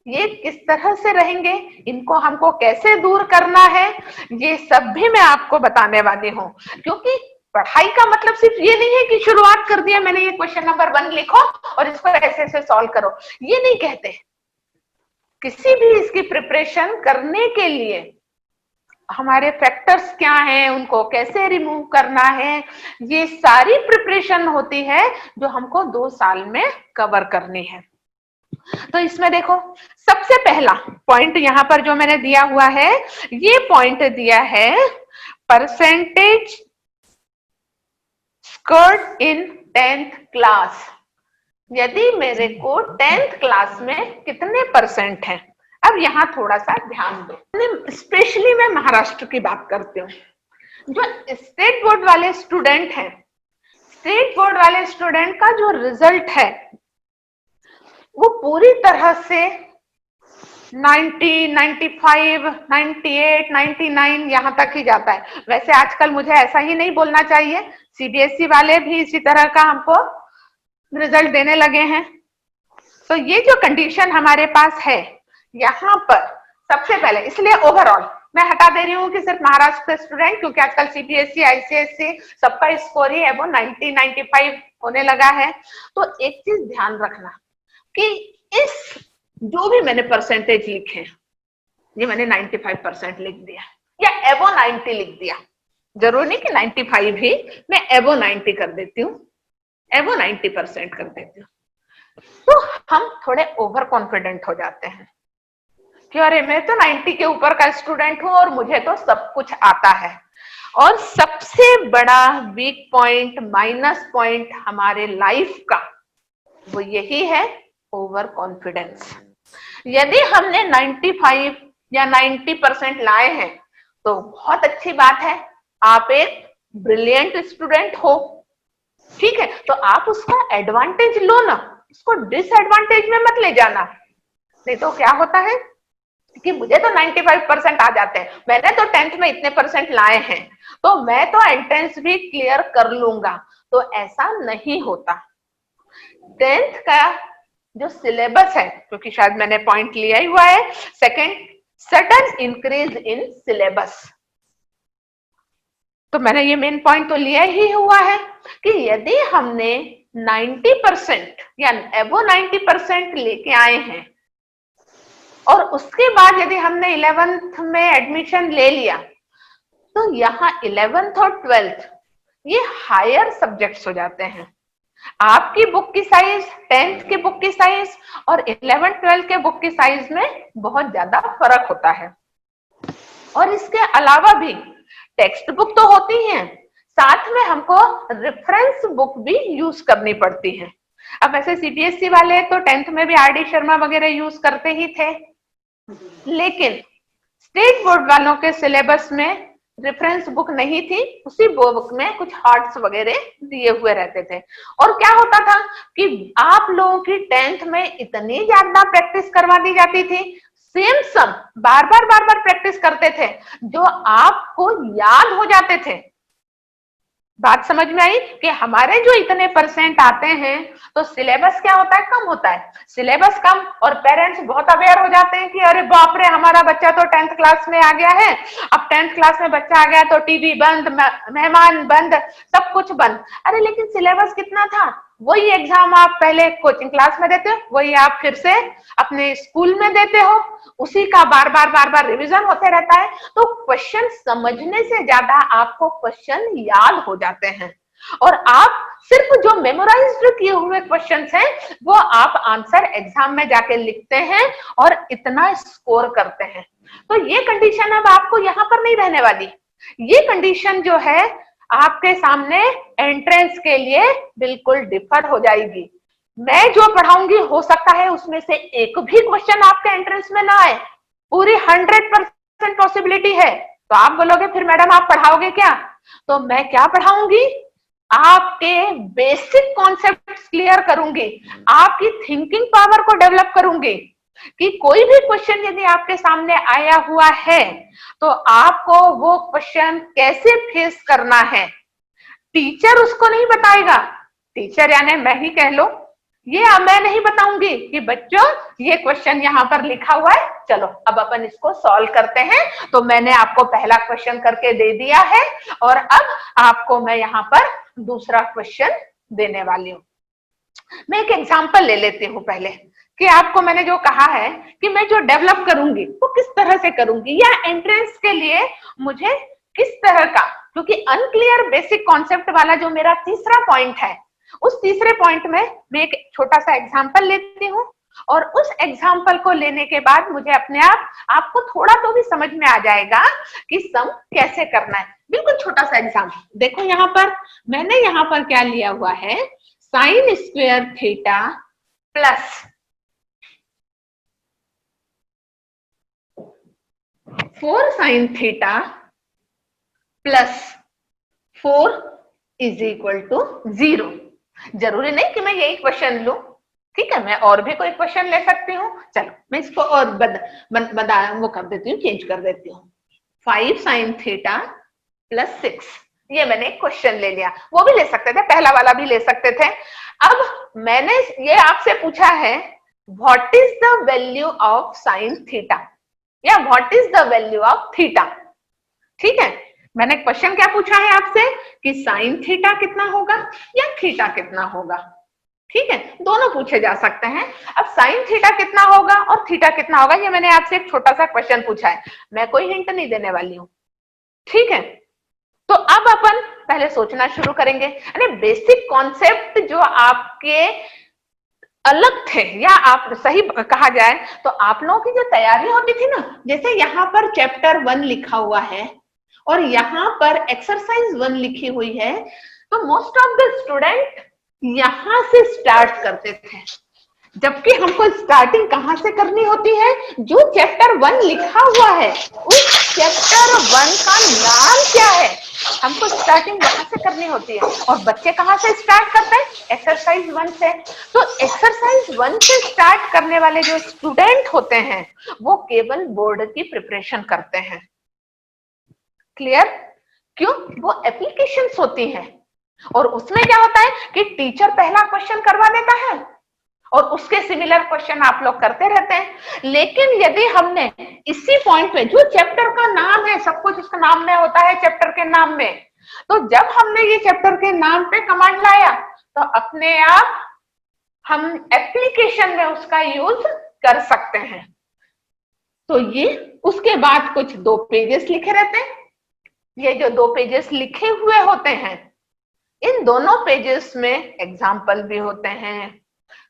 ये किस तरह से रहेंगे, इनको हमको कैसे दूर करना है, ये सब भी मैं आपको बताने वाली हूँ। क्योंकि पढ़ाई का मतलब सिर्फ ये नहीं है कि शुरुआत कर दिया मैंने, ये क्वेश्चन नंबर 1 लिखो और इसको ऐसे ऐसे सॉल्व करो, ये नहीं कहते। किसी भी इसकी प्रिपरेशन करने के लिए हमारे फैक्टर्स क्या हैं, उनको कैसे रिमूव करना है, ये सारी प्रिपरेशन होती है जो हमको 2 साल में कवर करनी है। तो इसमें देखो, सबसे पहला पॉइंट यहां पर जो मैंने दिया हुआ है, ये पॉइंट दिया है percentage scored in 10th class. यदि मेरे को 10th क्लास में कितने परसेंट हैं, अब यहां थोड़ा सा ध्यान दो। स्पेशली मैं महाराष्ट्र की बात करती हूँ। जो स्टेट बोर्ड वाले स्टूडेंट हैं, स्टेट बोर्ड वाले स्टूडेंट का जो रिजल्ट है वो पूरी तरह से 90, 95, 98, 99 यहाँ तक ही जाता है। वैसे आजकल मुझे ऐसा ही नहीं बोलना चाहिए, सीबीएसई वाले भी इसी तरह का हमको रिजल्ट देने लगे हैं। तो ये जो कंडीशन हमारे पास है यहाँ पर, सबसे पहले इसलिए ओवरऑल मैं हटा दे रही हूँ कि सिर्फ महाराष्ट्र के स्टूडेंट, क्योंकि आजकल सीबीएसई आईसीएसई सबका स्कोर ही है वो 90, 95 होने लगा है। तो एक चीज ध्यान रखना कि इस जो भी मैंने परसेंटेज लिखे, ये मैंने 95% लिख दिया या एबो 90 लिख दिया, जरूर नहीं कि 95 ही, मैं एबो 90 कर देती हूँ, एबो 90% कर देती हूँ। तो हम थोड़े ओवर कॉन्फिडेंट हो जाते हैं कि अरे मैं तो 90 के ऊपर का स्टूडेंट हूं और मुझे तो सब कुछ आता है। और सबसे बड़ा वीक पॉइंट, माइनस पॉइंट हमारे लाइफ का वो यही है, ओवर कॉन्फिडेंस। यदि हमने 95 या 90% लाए हैं तो बहुत अच्छी बात है, आप एक ब्रिलियंट स्टूडेंट हो, ठीक है, तो आप उसका एडवांटेज लो ना, उसको डिसएडवांटेज में मत ले जाना। नहीं तो क्या होता है कि मुझे तो 95% आ जाते हैं, मैंने तो 10th में इतने परसेंट लाए हैं तो मैं तो एंट्रेंस भी क्लियर कर लूंगा, तो ऐसा नहीं होता। 10th का जो सिलेबस है, क्योंकि शायद मैंने पॉइंट लिया ही हुआ है, second, sudden increase in syllabus, तो मैंने ये मेन पॉइंट तो लिया ही हुआ है कि यदि हमने 90% या एबो 90% लेके आए हैं और उसके बाद यदि हमने 11th में एडमिशन ले लिया, तो यहाँ 11th और 12th ये हायर सब्जेक्ट्स हो जाते हैं। आपकी बुक की साइज 10th की बुक की साइज और 11th 12th के बुक की साइज में बहुत ज्यादा फर्क होता है। और इसके अलावा भी टेक्स्ट बुक तो होती ही है, साथ में हमको रेफरेंस बुक भी यूज करनी पड़ती है। अब ऐसे सीबीएसई वाले तो 10th में भी आरडी शर्मा वगैरह यूज करते ही थे, लेकिन स्टेट बोर्ड वालों के सिलेबस में रेफरेंस बुक नहीं थी, उसी बुक में कुछ हार्ट्स वगैरह दिए हुए रहते थे। और क्या होता था कि आप लोगों की 10th में इतनी ज्यादा प्रैक्टिस करवा दी जाती थी, सेम सम बार बार प्रैक्टिस करते थे जो आपको याद हो जाते थे। बात समझ में आई कि हमारे जो इतने परसेंट आते हैं तो सिलेबस क्या होता है, कम होता है, सिलेबस कम, और पेरेंट्स बहुत अवेयर हो जाते हैं कि अरे बाप रे हमारा बच्चा तो 10th क्लास में आ गया है, अब 10th क्लास में बच्चा आ गया तो टीवी बंद, मेहमान बंद, सब कुछ बंद। अरे लेकिन सिलेबस कितना था, वही एग्जाम आप पहले कोचिंग क्लास में देते हो, वही आप फिर से अपने स्कूल में देते हो, उसी का बार बार रिवीजन होते रहता है। तो क्वेश्चन समझने से ज्यादा आपको क्वेश्चन याद हो जाते हैं, और आप सिर्फ जो मेमोराइज्ड किए हुए क्वेश्चंस हैं वो आप आंसर एग्जाम में जाके लिखते हैं और इतना स्कोर करते हैं। तो ये कंडीशन अब आपको यहाँ पर नहीं रहने वाली। ये कंडीशन जो है आपके सामने एंट्रेंस के लिए बिल्कुल डिफर हो जाएगी। मैं जो पढ़ाऊंगी हो सकता है उसमें से एक भी क्वेश्चन आपके एंट्रेंस में ना आए, पूरी 100% पॉसिबिलिटी है। तो आप बोलोगे फिर मैडम आप पढ़ाओगे क्या, तो मैं क्या पढ़ाऊंगी, आपके बेसिक कॉन्सेप्ट्स क्लियर करूंगी, आपकी थिंकिंग पावर को डेवलप करूंगी कि कोई भी क्वेश्चन यदि आपके सामने आया हुआ है तो आपको वो क्वेश्चन कैसे फेस करना है। टीचर उसको नहीं बताएगा, टीचर यानी मैं ही कह लो, ये मैं नहीं बताऊंगी कि बच्चों ये क्वेश्चन यहाँ पर लिखा हुआ है, चलो अब अपन इसको सॉल्व करते हैं। तो मैंने आपको पहला क्वेश्चन करके दे दिया है और अब आपको मैं यहाँ पर दूसरा क्वेश्चन देने वाली हूँ। मैं एक एग्जांपल ले लेती हूँ पहले कि आपको मैंने जो कहा है कि मैं जो डेवलप करूंगी वो किस तरह से करूंगी, या एंट्रेंस के लिए मुझे किस तरह का, क्योंकि अनक्लियर बेसिक कॉन्सेप्ट वाला जो मेरा तीसरा पॉइंट है, उस तीसरे पॉइंट में मैं एक छोटा सा एग्जांपल लेती हूँ और उस एग्जांपल को लेने के बाद मुझे अपने आप आपको थोड़ा तो भी समझ में आ जाएगा कि सम कैसे करना है। बिल्कुल छोटा सा एग्जांपल देखो, यहाँ पर मैंने यहाँ पर क्या लिया हुआ है, sine square theta plus 4 sine theta plus 4 is equal to 0। जरूरी नहीं कि मैं यही क्वेश्चन लूं, ठीक है, मैं और भी कोई क्वेश्चन ले सकती हूँ। चलो मैं इसको और वो कर देती हूँ, चेंज कर देती हूँ। 5 sin थीटा प्लस 6, ये मैंने एक क्वेश्चन ले लिया। वो भी ले सकते थे, पहला वाला भी ले सकते थे। अब मैंने ये आपसे पूछा है what is the value of sine theta या what is the value of theta. ठीक है, मैंने क्वेश्चन क्या पूछा है आपसे कि साइन थीटा कितना होगा या थीटा कितना होगा। ठीक है, दोनों पूछे जा सकते हैं। अब साइन थीटा कितना होगा और थीटा कितना होगा, ये मैंने आपसे एक छोटा सा क्वेश्चन पूछा है, मैं कोई हिंट नहीं देने वाली हूं। ठीक है, तो अब अपन पहले सोचना शुरू करेंगे। अरे बेसिक कॉन्सेप्ट जो आपके अलग थे, या आप सही कहा जाए तो आप लोगों की जो तैयारी होती थी ना, जैसे यहाँ पर चैप्टर 1 लिखा हुआ है और यहाँ पर एक्सरसाइज 1 लिखी हुई है, तो मोस्ट ऑफ द स्टूडेंट यहां से स्टार्ट करते थे, जबकि हमको स्टार्टिंग कहां से करनी होती है, जो चैप्टर 1 लिखा हुआ है उस चैप्टर 1 का नाम क्या है, हमको स्टार्टिंग वहां से करनी होती है। और बच्चे कहां से स्टार्ट करते हैं, एक्सरसाइज 1 से। तो एक्सरसाइज 1 से स्टार्ट करने वाले जो स्टूडेंट होते हैं वो केवल बोर्ड की प्रिपरेशन करते हैं। क्लियर? क्यों? वो एप्लीकेशंस होती हैं और उसमें क्या होता है कि टीचर पहला क्वेश्चन करवा देता है और उसके सिमिलर क्वेश्चन आप लोग करते रहते हैं। लेकिन यदि हमने इसी पॉइंट पे, जो चैप्टर का नाम है, सब कुछ इसका नाम में होता है चैप्टर के नाम में, तो जब हमने ये चैप्टर के नाम पे कमांड लाया तो अपने आप हम एप्लीकेशन में उसका यूज कर सकते हैं। तो ये उसके बाद कुछ 2 पेजेस लिखे रहते हैं। ये जो 2 पेजेस लिखे हुए होते हैं, इन दोनों पेजेस में एग्जाम्पल भी होते हैं,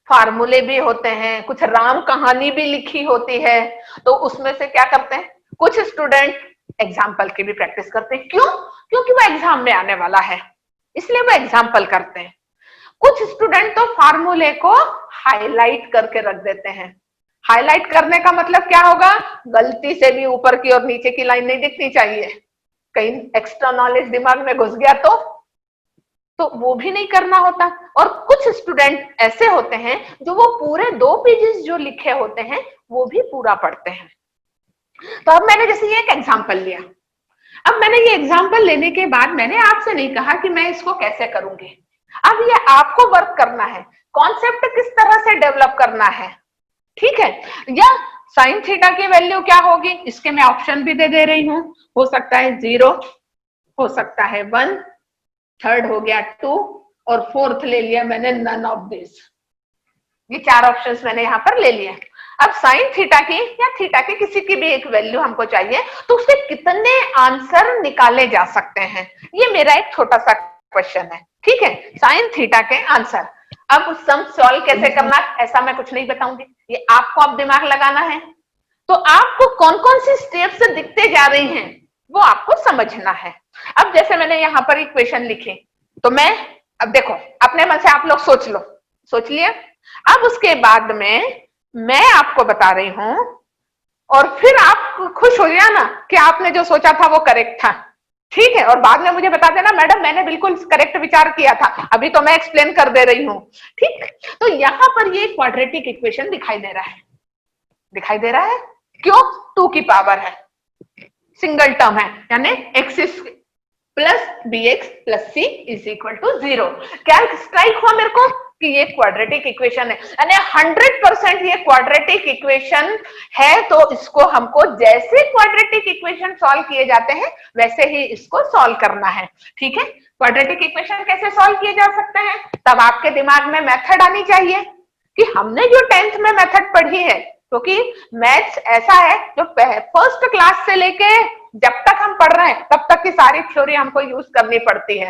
फार्मूले भी होते हैं, कुछ राम कहानी भी लिखी होती है। तो उसमें से क्या करते हैं, कुछ स्टूडेंट एग्जाम्पल की भी प्रैक्टिस करते हैं। क्यों? क्योंकि वो एग्जाम में आने वाला है, इसलिए वो एग्जाम्पल करते हैं। कुछ स्टूडेंट तो फार्मूले को हाईलाइट करके रख देते हैं। हाईलाइट करने का मतलब क्या होगा, गलती से भी ऊपर की और नीचे की लाइन नहीं दिखनी चाहिए, कहीं एक्स्ट्रा नॉलेज दिमाग में घुस गया तो वो भी नहीं करना होता। और कुछ स्टूडेंट ऐसे होते हैं जो वो पूरे 2 पेजेस जो लिखे होते हैं वो भी पूरा पढ़ते हैं। तो अब मैंने जैसे ये एक एग्जांपल लिया, अब मैंने ये एग्जांपल लेने के बाद मैंने आपसे नहीं कहा कि मैं इसको कैसे करूंगी, अब ये आपको वर्क करना है, कॉन्सेप्ट किस तरह से डेवलप करना है। ठीक है, या साइन थीटा की वैल्यू क्या होगी, इसके मैं ऑप्शन भी दे रही हूं, हो सकता है 0, हो सकता है 1, थर्ड हो गया 2 और फोर्थ ले लिया मैंने नन ऑफ दिस। ये 4 ऑप्शंस मैंने यहां पर ले लिए। अब साइन थीटा की या थीटा की किसी की भी एक वैल्यू हमको चाहिए, तो उससे कितने आंसर निकाले जा सकते हैं, ये मेरा एक छोटा सा क्वेश्चन है। ठीक है, साइन थीटा के आंसर। अब सम सॉल्व कैसे करना, ऐसा मैं कुछ नहीं बताऊंगी, ये आपको अब दिमाग लगाना है। तो आपको कौन कौन सी स्टेप्स दिखते जा रही हैं वो आपको समझना है। अब जैसे मैंने यहाँ पर इक्वेशन लिखी, तो मैं, अब देखो अपने मन से आप लोग सोच लो, सोच लिया। अब उसके बाद में मैं आपको बता रही हूं और फिर आप खुश हो जाना कि आपने जो सोचा था वो करेक्ट था। ठीक है, और बाद में मुझे बता देना मैडम मैंने बिल्कुल करेक्ट विचार किया था, अभी तो मैं एक्सप्लेन कर दे रही हूं। ठीक, तो यहां पर ये क्वाड्रेटिक इक्वेशन दिखाई दे रहा है, दिखाई दे रहा है, क्यों? 2 की पावर है, सिंगल टर्म है, यानी x plus bx plus c is equal to 0। क्या स्ट्राइक हुआ मेरे को कि ये क्वाड्रेटिक इक्वेशन है, यानी 100% ये क्वाड्रेटिक इक्वेशन है। तो इसको हमको जैसे क्वाड्रेटिक इक्वेशन सॉल्व किए जाते हैं वैसे ही इसको सॉल्व करना है। ठीक है, क्वाड्रेटिक इक्वेशन कैसे सॉल्व किए जा सकते हैं, तब आपके दिमाग में मेथड आनी चाहिए कि हमने जो 10th में मेथड पढ़ी है, क्योंकि मैथ्स ऐसा है जो फर्स्ट क्लास से लेके जब तक हम पढ़ रहे हैं तब तक की सारी थ्योरी हमको यूज करनी पड़ती है,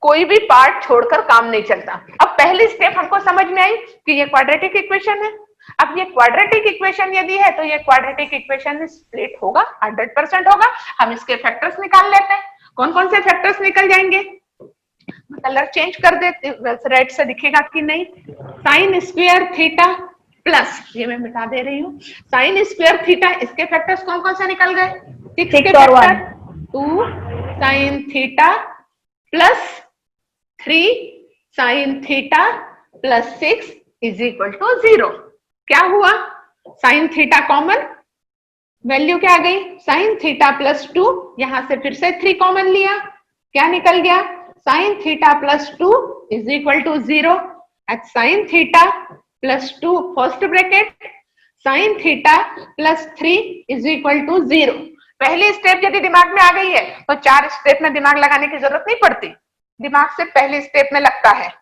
कोई भी पार्ट छोड़कर काम नहीं चलता। अब पहली स्टेप हमको समझ में आई कि ये क्वाड्रेटिक इक्वेशन है। अब ये क्वाड्रेटिक इक्वेशन यदि है तो ये क्वाड्रेटिक इक्वेशन स्प्लिट होगा, 100% होगा। हम इसके फैक्टर्स निकाल लेते हैं, कौन कौन से फैक्टर्स निकल जाएंगे, कलर चेंज कर देते, रेड से दिखेगा कि नहीं। साइन स्क्वायर थीटा प्लस, ये मैं मिटा दे रही हूँ, साइन स्क्वायर थीटा, इसके फैक्टर्स कौन कौन से निकल गए, 6 के factor, 2 sine theta plus 3 sine theta plus 6 is equal to 0। क्या हुआ, साइन थीटा कॉमन, वैल्यू क्या आ गई, साइन थीटा प्लस 2, यहां से फिर से 3 कॉमन लिया, क्या निकल गया, sine theta plus 2 is equal to 0 at sine theta plus 2 first bracket sine theta plus 3 is equal to 0। पहली स्टेप यदि दिमाग में आ गई है तो 4 स्टेप में दिमाग लगाने की जरूरत नहीं पड़ती, दिमाग से पहली स्टेप में लगता है,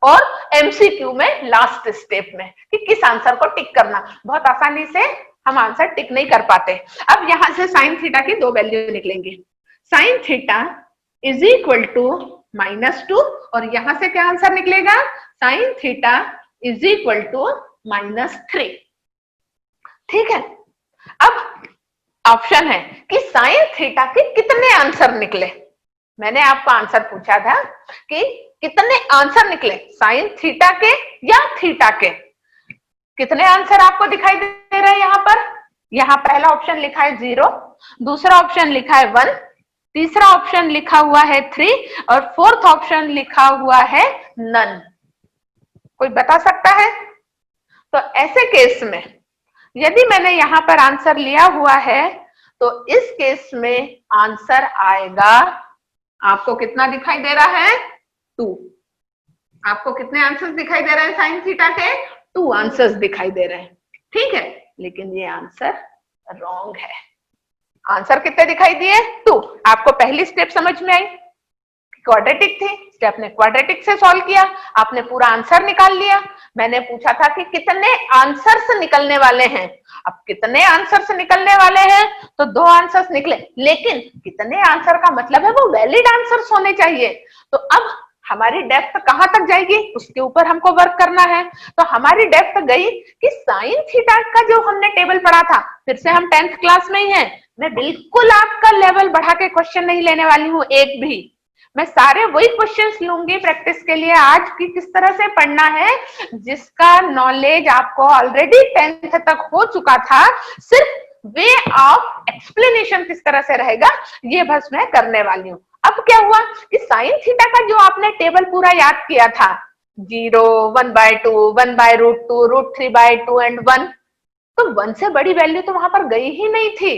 और एमसीक्यू में लास्ट स्टेप में कि किस आंसर को टिक करना, बहुत आसानी से हम आंसर टिक नहीं कर पाते। अब यहां से साइन थीटा की 2 वैल्यू निकलेंगे, sine theta is equal to -2 और यहां से क्या आंसर निकलेगा, sine theta is equal to -3। ठीक है, अब ऑप्शन है कि साइन थीटा के कितने आंसर निकले। मैंने आपको आंसर पूछा था कि कितने आंसर निकले साइन थीटा के या थीटा के, कितने आंसर आपको दिखाई दे रहे हैं यहां पर, यहां पहला ऑप्शन लिखा है 0, दूसरा ऑप्शन लिखा है 1, तीसरा ऑप्शन लिखा हुआ है 3 और फोर्थ ऑप्शन लिखा हुआ है नन। कोई बता सकता है? तो ऐसे केस में यदि मैंने यहां पर आंसर लिया हुआ है तो इस केस में आंसर आएगा, आपको कितना दिखाई दे रहा है, 2। आपको कितने आंसर्स दिखाई दे रहे हैं साइन थीटा के, 2 आंसर्स दिखाई दे रहे हैं। ठीक है, लेकिन ये आंसर रॉन्ग है। आंसर कितने दिखाई दिए, 2। आपको पहली स्टेप समझ में आई, क्वाड्रेटिक थी, स्टेप ने क्वाड्रेटिक से सॉल्व किया, आपने पूरा आंसर निकाल लिया। मैंने पूछा था कि कितने आंसर्स निकलने वाले हैं, अब कितने आंसर्स निकलने वाले हैं, तो 2 आंसर्स निकले, लेकिन कितने आंसर का मतलब है वो वैलिड आंसर्स होने चाहिए। तो अब हमारी डेप्थ कहां तक जाएगी, उसके ऊपर हमको वर्क करना है। तो हमारी डेप्थ गई कि साइन थीटा का जो हमने टेबल पढ़ा था, फिर से हम 10th क्लास में ही हैं, मैं बिल्कुल आपका लेवल बढ़ा के क्वेश्चन नहीं लेने वाली हूं, एक भी, मैं सारे वही क्वेश्चंस लूंगी प्रैक्टिस के लिए आज की किस तरह से पढ़ना है, जिसका नॉलेज आपको ऑलरेडी 10th तक हो चुका था, सिर्फ वे ऑफ एक्सप्लेनेशन किस तरह से रहेगा ये बस मैं करने वाली हूँ। अब क्या हुआ कि साइन थीटा का जो आपने टेबल पूरा याद किया था, 0, 1/2, 1/√2, √3/2 एंड 1, तो 1 से बड़ी वैल्यू तो वहां पर गई ही नहीं थी,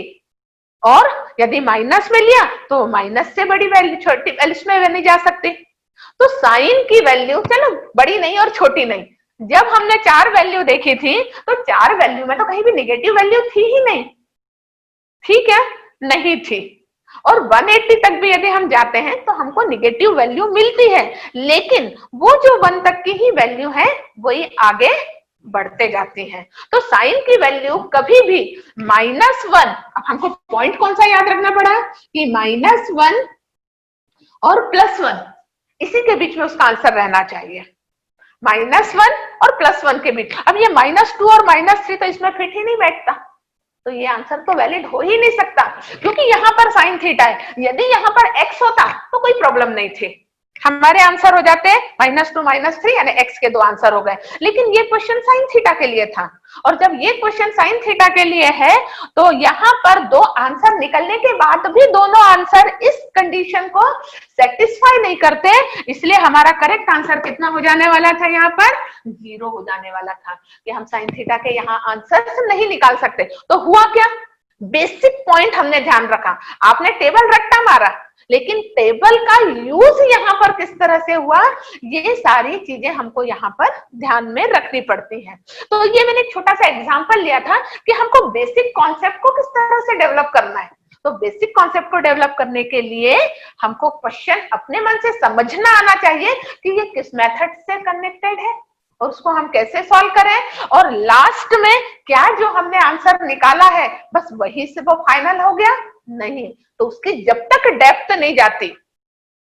और यदि माइनस में लिया तो माइनस से बड़ी वैल्यू, छोटी वैल्यू इसमें नहीं जा सकती। तो साइन की वैल्यू चलो बड़ी नहीं और छोटी नहीं, जब हमने 4 वैल्यू देखी थी तो 4 वैल्यू में तो कहीं भी निगेटिव वैल्यू थी ही नहीं, ठीक है, नहीं थी। और 180 तक भी यदि हम जाते हैं तो हमको निगेटिव वैल्यू मिलती है, लेकिन वो जो 1 तक की ही वैल्यू है वही आगे बढ़ते जाती हैं। तो साइन की वैल्यू कभी भी -1, अब हमको पॉइंट कौन सा याद रखना पड़ा कि -1 और +1 इसी के बीच में उसका आंसर रहना चाहिए, -1 और +1 के बीच। अब ये -2 और -3 तो इसमें फिट ही नहीं बैठता, तो ये आंसर तो वैलिड हो ही नहीं सकता, क्योंकि यहाँ पर साइन थीटा है, यदि यहाँ पर x होता तो कोई प्रॉब्लम नहीं थी, हमारे आंसर हो जाते -2 -3 यानी x के 2 आंसर हो गए। लेकिन ये क्वेश्चन साइन थीटा के लिए था, और जब ये क्वेश्चन साइन थीटा के लिए है तो यहाँ पर 2 आंसर निकलने के बाद भी दोनों आंसर इस कंडीशन को सेटिस्फाई नहीं करते, इसलिए हमारा करेक्ट आंसर कितना हो जाने वाला था, यहाँ पर 0 हो जाने वाला था कि हम साइन थीटा के यहाँ आंसर नहीं निकाल सकते। तो हुआ क्या, बेसिक पॉइंट हमने ध्यान रखा, आपने टेबल रट्टा मारा, लेकिन टेबल का यूज यहाँ पर किस तरह से हुआ, ये सारी चीजें हमको यहाँ पर ध्यान में रखनी पड़ती हैं। तो ये मैंने एक छोटा सा एग्जांपल लिया था कि हमको बेसिक कॉन्सेप्ट को किस तरह से डेवलप करना है। तो बेसिक कॉन्सेप्ट को डेवलप करने के लिए हमको क्वेश्चन अपने मन से समझना आना चाहिए कि ये किस मेथड से कनेक्टेड है और उसको हम कैसे सॉल्व करें, और लास्ट में क्या जो हमने आंसर निकाला है बस वही से वो फाइनल हो गया, नहीं, तो उसकी जब तक डेप्थ नहीं जाती।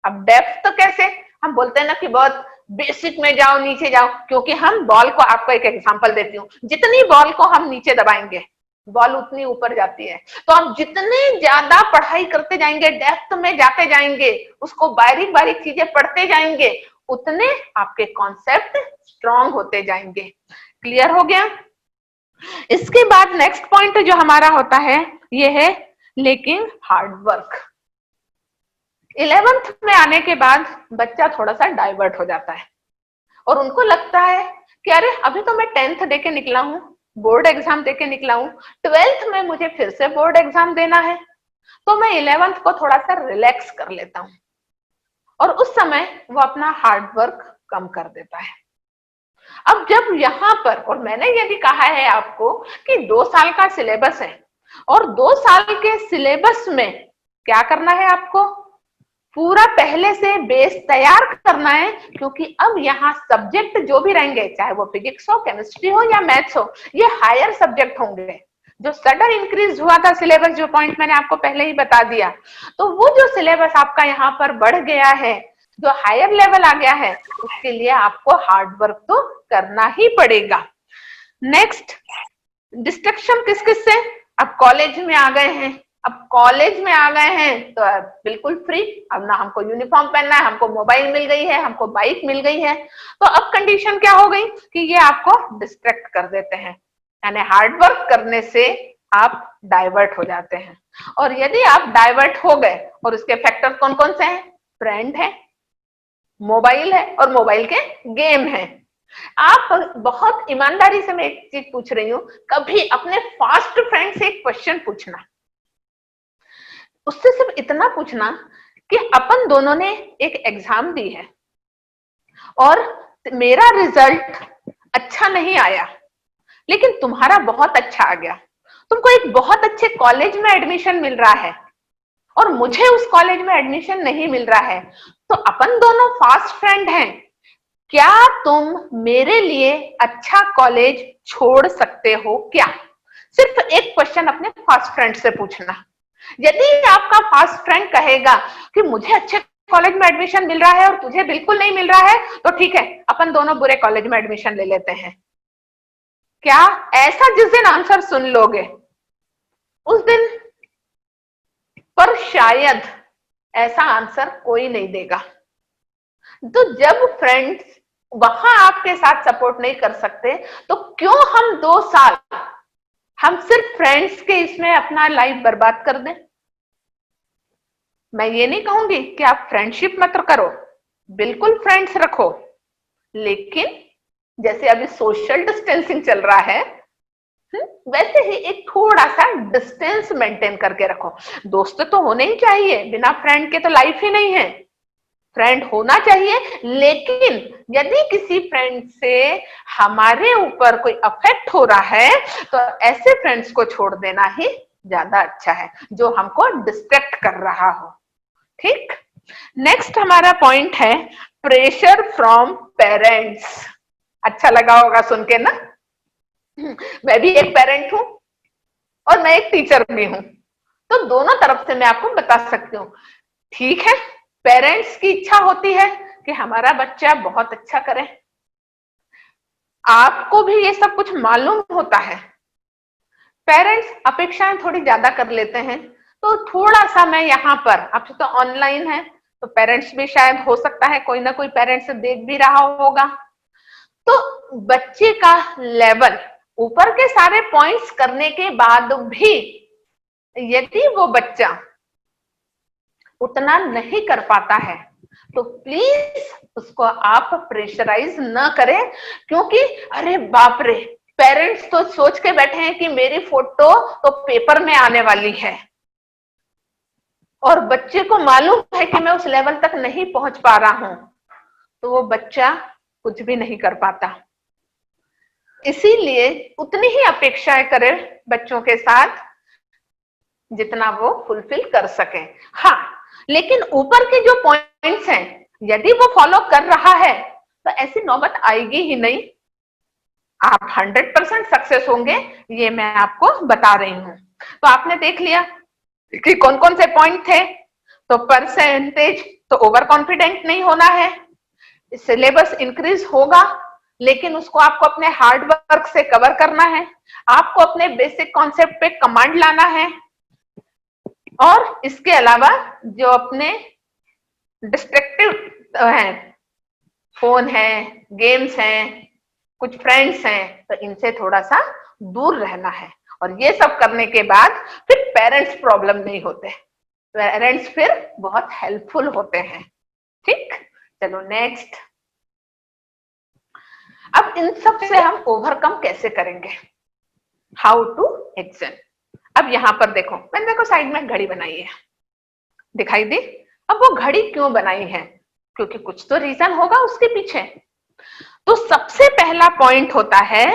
अब डेप्थ तो कैसे, हम बोलते हैं ना कि बहुत बेसिक में जाओ, नीचे जाओ, क्योंकि हम बॉल को, आपको एक एग्जांपल देती हूँ, जितनी बॉल को हम नीचे दबाएंगे बॉल उतनी ऊपर जाती है। तो आप जितने ज्यादा पढ़ाई करते जाएंगे, डेप्थ में जाते जाएंगे, उसको बारीक बारीक चीजें पढ़ते जाएंगे, उतने आपके कॉन्सेप्ट स्ट्रॉन्ग होते जाएंगे। क्लियर हो गया? इसके बाद नेक्स्ट पॉइंट जो हमारा होता है ये है लेकिन हार्ड वर्क। 11th में आने के बाद बच्चा थोड़ा सा डाइवर्ट हो जाता है और उनको लगता है कि अरे अभी तो मैं 10th दे के निकला हूँ, बोर्ड एग्जाम दे के निकला हूँ, 12th में मुझे फिर से बोर्ड एग्जाम देना है, तो मैं 11th को थोड़ा सा रिलैक्स कर लेता हूँ, और उस समय वो अपना हार्ड वर्क कम कर देता है। अब जब यहाँ पर, और मैंने ये भी कहा है आपको कि 2 साल का सिलेबस है, और 2 साल के सिलेबस में क्या करना है आपको, पूरा पहले से बेस तैयार करना है, क्योंकि अब यहाँ सब्जेक्ट जो भी रहेंगे, चाहे वो फिजिक्स हो, केमिस्ट्री हो या मैथ्स हो, ये हायर सब्जेक्ट होंगे। जो सडन इंक्रीज हुआ था सिलेबस, जो पॉइंट मैंने आपको पहले ही बता दिया, तो वो जो सिलेबस आपका यहाँ पर बढ़ गया है, जो हायर लेवल आ गया है, उसके लिए आपको हार्ड वर्क तो करना ही पड़ेगा। नेक्स्ट, डिस्ट्रक्शन किस किस से, अब कॉलेज में आ गए हैं, अब कॉलेज में आ गए हैं तो अब बिल्कुल फ्री, अब ना हमको यूनिफॉर्म पहनना है, हमको मोबाइल मिल गई है, हमको बाइक मिल गई है, तो अब कंडीशन क्या हो गई कि ये आपको डिस्ट्रैक्ट कर देते हैं, यानी हार्ड वर्क करने से आप डाइवर्ट हो जाते हैं। और यदि आप डाइवर्ट हो गए, और उसके फैक्टर कौन कौन से हैं, फ्रेंड है, मोबाइल है, और मोबाइल के गेम है। आप बहुत ईमानदारी से मैं एक चीज पूछ रही हूं, कभी अपने फास्ट फ्रेंड से एक क्वेश्चन पूछना, उससे सिर्फ इतना पूछना कि अपन दोनों ने एक एग्जाम दी है और मेरा रिजल्ट अच्छा नहीं आया, लेकिन तुम्हारा बहुत अच्छा आ गया, तुमको एक बहुत अच्छे कॉलेज में एडमिशन मिल रहा है और मुझे उस कॉलेज में एडमिशन नहीं मिल रहा है, तो अपन दोनों फास्ट फ्रेंड हैं, क्या तुम मेरे लिए अच्छा कॉलेज छोड़ सकते हो क्या? सिर्फ एक क्वेश्चन अपने फास्ट फ्रेंड से पूछना। यदि आपका फास्ट फ्रेंड कहेगा कि मुझे अच्छे कॉलेज में एडमिशन मिल रहा है और तुझे बिल्कुल नहीं मिल रहा है, तो ठीक है, अपन दोनों बुरे कॉलेज में एडमिशन ले लेते हैं। क्या ऐसा जिस दिन आंसर सुन लोगे उस दिन पर शायद ऐसा आंसर कोई नहीं देगा। तो जब फ्रेंड्स वहां आपके साथ सपोर्ट नहीं कर सकते, तो क्यों हम 2 साल हम सिर्फ फ्रेंड्स के इसमें अपना लाइफ बर्बाद कर दें? मैं ये नहीं कहूंगी कि आप फ्रेंडशिप मत करो, बिल्कुल फ्रेंड्स रखो, लेकिन जैसे अभी सोशल डिस्टेंसिंग चल रहा है, वैसे ही एक थोड़ा सा डिस्टेंस मेंटेन करके रखो। दोस्त तो होने ही चाहिए, बिना फ्रेंड के तो लाइफ ही नहीं है, फ्रेंड होना चाहिए, लेकिन यदि किसी फ्रेंड से हमारे ऊपर कोई अफेक्ट हो रहा है, तो ऐसे फ्रेंड्स को छोड़ देना ही ज्यादा अच्छा है, जो हमको डिस्ट्रैक्ट कर रहा हो। ठीक, नेक्स्ट हमारा पॉइंट है प्रेशर फ्रॉम पेरेंट्स। अच्छा लगा होगा सुन के ना, मैं भी एक पेरेंट हूं और मैं एक टीचर भी हूं, तो दोनों तरफ से मैं आपको बता सकती हूँ। ठीक है, पेरेंट्स की इच्छा होती है कि हमारा बच्चा बहुत अच्छा करे, आपको भी ये सब कुछ मालूम होता है, पेरेंट्स अपेक्षाएं थोड़ी ज्यादा कर लेते हैं, तो थोड़ा सा मैं यहाँ पर, अब तो ऑनलाइन है तो पेरेंट्स भी शायद हो सकता है कोई ना कोई पेरेंट्स देख भी रहा होगा, तो बच्चे का लेवल ऊपर के सारे पॉइंट्स करने के बाद भी यदि वो बच्चा उतना नहीं कर पाता है, तो प्लीज उसको आप प्रेशराइज न करें, क्योंकि अरे बाप रे, पेरेंट्स तो सोच के बैठे हैं कि मेरी फोटो तो पेपर में आने वाली है, और बच्चे को मालूम है कि मैं उस लेवल तक नहीं पहुंच पा रहा हूं, तो वो बच्चा कुछ भी नहीं कर पाता। इसीलिए उतनी ही अपेक्षाएं करें बच्चों के साथ जितना वो फुलफिल कर सके। हाँ, लेकिन ऊपर के जो पॉइंट्स हैं, यदि वो फॉलो कर रहा है तो ऐसी नौबत आएगी ही नहीं, आप 100% सक्सेस होंगे, ये मैं आपको बता रही हूं। तो आपने देख लिया कि कौन कौन से पॉइंट थे। तो परसेंटेज, तो ओवर कॉन्फिडेंट नहीं होना है, सिलेबस इंक्रीज होगा, लेकिन उसको आपको अपने हार्ड वर्क से कवर करना है, आपको अपने बेसिक कॉन्सेप्ट पे कमांड लाना है, और इसके अलावा जो अपने डिस्ट्रक्टिव हैं, फोन है, गेम्स हैं, कुछ फ्रेंड्स हैं, तो इनसे थोड़ा सा दूर रहना है, और ये सब करने के बाद फिर पेरेंट्स प्रॉब्लम नहीं होते, पेरेंट्स फिर बहुत हेल्पफुल होते हैं। ठीक, चलो नेक्स्ट। अब अब इन सब से हम ओवरकम कैसे करेंगे, हाउ टू एक्शन। अब यहां पर देखो, मैंने देखो साइड में घड़ी बनाई है, दिखाई दी। अब वो घड़ी क्यों बनाई है, क्योंकि कुछ तो रीजन होगा उसके पीछे। तो सबसे पहला पॉइंट होता है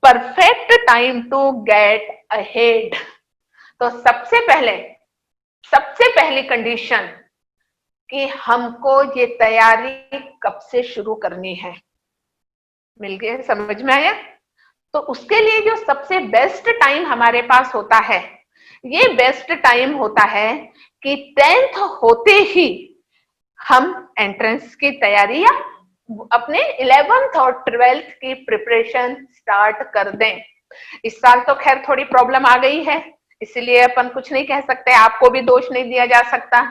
perfect time to get ahead. तो सबसे पहली कंडीशन कि हमको ये तैयारी कब से शुरू करनी है, मिल गए, समझ में आया। तो उसके लिए जो सबसे बेस्ट टाइम हमारे पास होता है, ये बेस्ट टाइम होता है कि 10th होते ही हम एंट्रेंस की तैयारी या अपने 11th और 12th की प्रिपरेशन स्टार्ट कर दें। इस साल तो खैर थोड़ी प्रॉब्लम आ गई है, इसलिए अपन कुछ नहीं कह सकते, आपको भी दोष नहीं दिया जा सकता,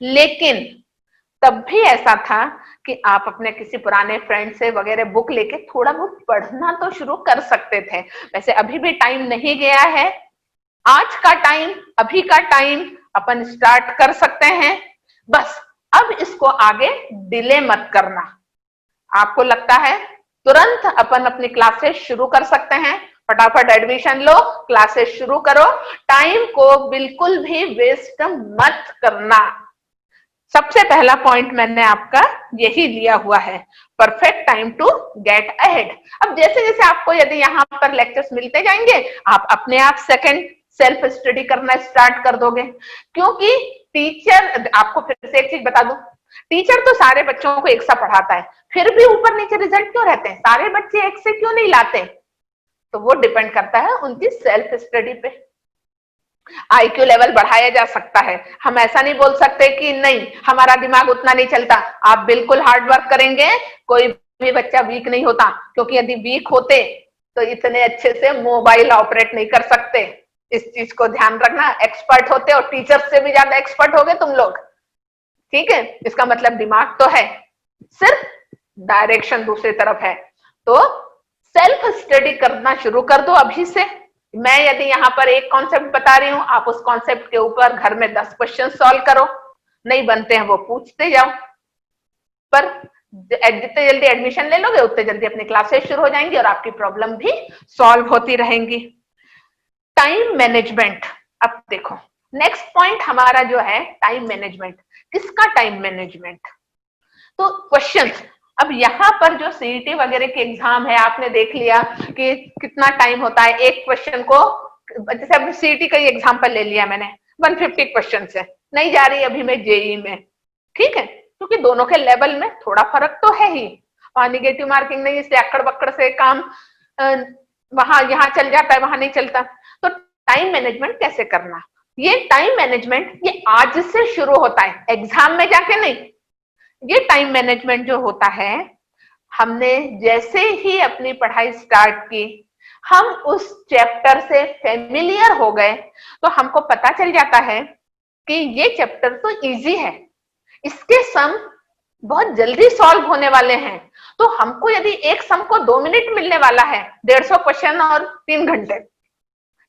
लेकिन तब भी ऐसा था कि आप अपने किसी पुराने फ्रेंड से वगैरह बुक लेके थोड़ा बहुत पढ़ना तो शुरू कर सकते थे। वैसे अभी भी टाइम नहीं गया है, आज का टाइम, अभी का टाइम अपन स्टार्ट कर सकते हैं। बस अब इसको आगे डिले मत करना। आपको लगता है तुरंत अपन अपनी क्लासेस शुरू कर सकते हैं, फटाफट एडमिशन लो, क्लासेस शुरू करो, टाइम को बिल्कुल भी वेस्ट मत करना। सबसे पहला पॉइंट मैंने आपका यही लिया हुआ है, perfect time to get ahead. अब जैसे जैसे आपको यदि यहाँ पर लेक्चर्स मिलते जाएंगे, आप अपने आप सेकंड सेल्फ स्टडी करना स्टार्ट कर दोगे, क्योंकि टीचर, आपको फिर से एक चीज बता दूं, टीचर तो सारे बच्चों को एक सा पढ़ाता है, फिर भी ऊपर नीचे रिजल्ट क्यों रहते हैं, सारे बच्चे एक से क्यों नहीं लाते, तो वो डिपेंड करता है उनकी सेल्फ स्टडी पे। आईक्यू लेवल बढ़ाया जा सकता है, हम ऐसा नहीं बोल सकते कि नहीं हमारा दिमाग उतना नहीं चलता। आप बिल्कुल हार्ड वर्क करेंगे, कोई भी बच्चा वीक नहीं होता, क्योंकि यदि वीक होते तो इतने अच्छे से मोबाइल ऑपरेट नहीं कर सकते। इस चीज को ध्यान रखना, एक्सपर्ट होते और टीचर से भी ज्यादा एक्सपर्ट हो गए तुम लोग, ठीक है। इसका मतलब दिमाग तो है, सिर्फ डायरेक्शन दूसरी तरफ है। तो सेल्फ स्टडी करना शुरू कर दो अभी से। मैं यदि यहाँ पर एक कॉन्सेप्ट बता रही हूं, आप उस कॉन्सेप्ट के ऊपर घर में 10 क्वेश्चन सॉल्व करो, नहीं बनते हैं वो पूछते जाओ। पर जितने जल्दी एडमिशन ले लोगे उतने जल्दी अपनी क्लासेस शुरू हो जाएंगी और आपकी प्रॉब्लम भी सॉल्व होती रहेंगी। टाइम मैनेजमेंट, अब देखो नेक्स्ट पॉइंट हमारा जो है टाइम मैनेजमेंट। किसका टाइम मैनेजमेंट, तो क्वेश्चंस। अब यहाँ पर जो सीईटी वगैरह के एग्जाम है, आपने देख लिया कि कितना टाइम होता है एक क्वेश्चन को। जैसे अब सीईटी का ही एग्जांपल ले लिया मैंने, 150 क्वेश्चन है, नहीं जा रही अभी मैं जेई में, ठीक है, क्योंकि दोनों के लेवल में थोड़ा फर्क तो है ही, और निगेटिव मार्किंग नहीं, इसलिए अक्कड़ बक्कड़ से काम वहां यहाँ चल जाता है, वहां नहीं चलता। तो टाइम मैनेजमेंट कैसे करना, ये टाइम मैनेजमेंट ये आज से शुरू होता है, एग्जाम में जाके नहीं। ये टाइम मैनेजमेंट जो होता है, हमने जैसे ही अपनी पढ़ाई स्टार्ट की, हम उस चैप्टर से फेमिलियर हो गए, तो हमको पता चल जाता है कि ये चैप्टर तो इजी है, इसके सम बहुत जल्दी सॉल्व होने वाले हैं। तो हमको यदि एक सम को 2 मिनट मिलने वाला है, 150 क्वेश्चन और 3 घंटे,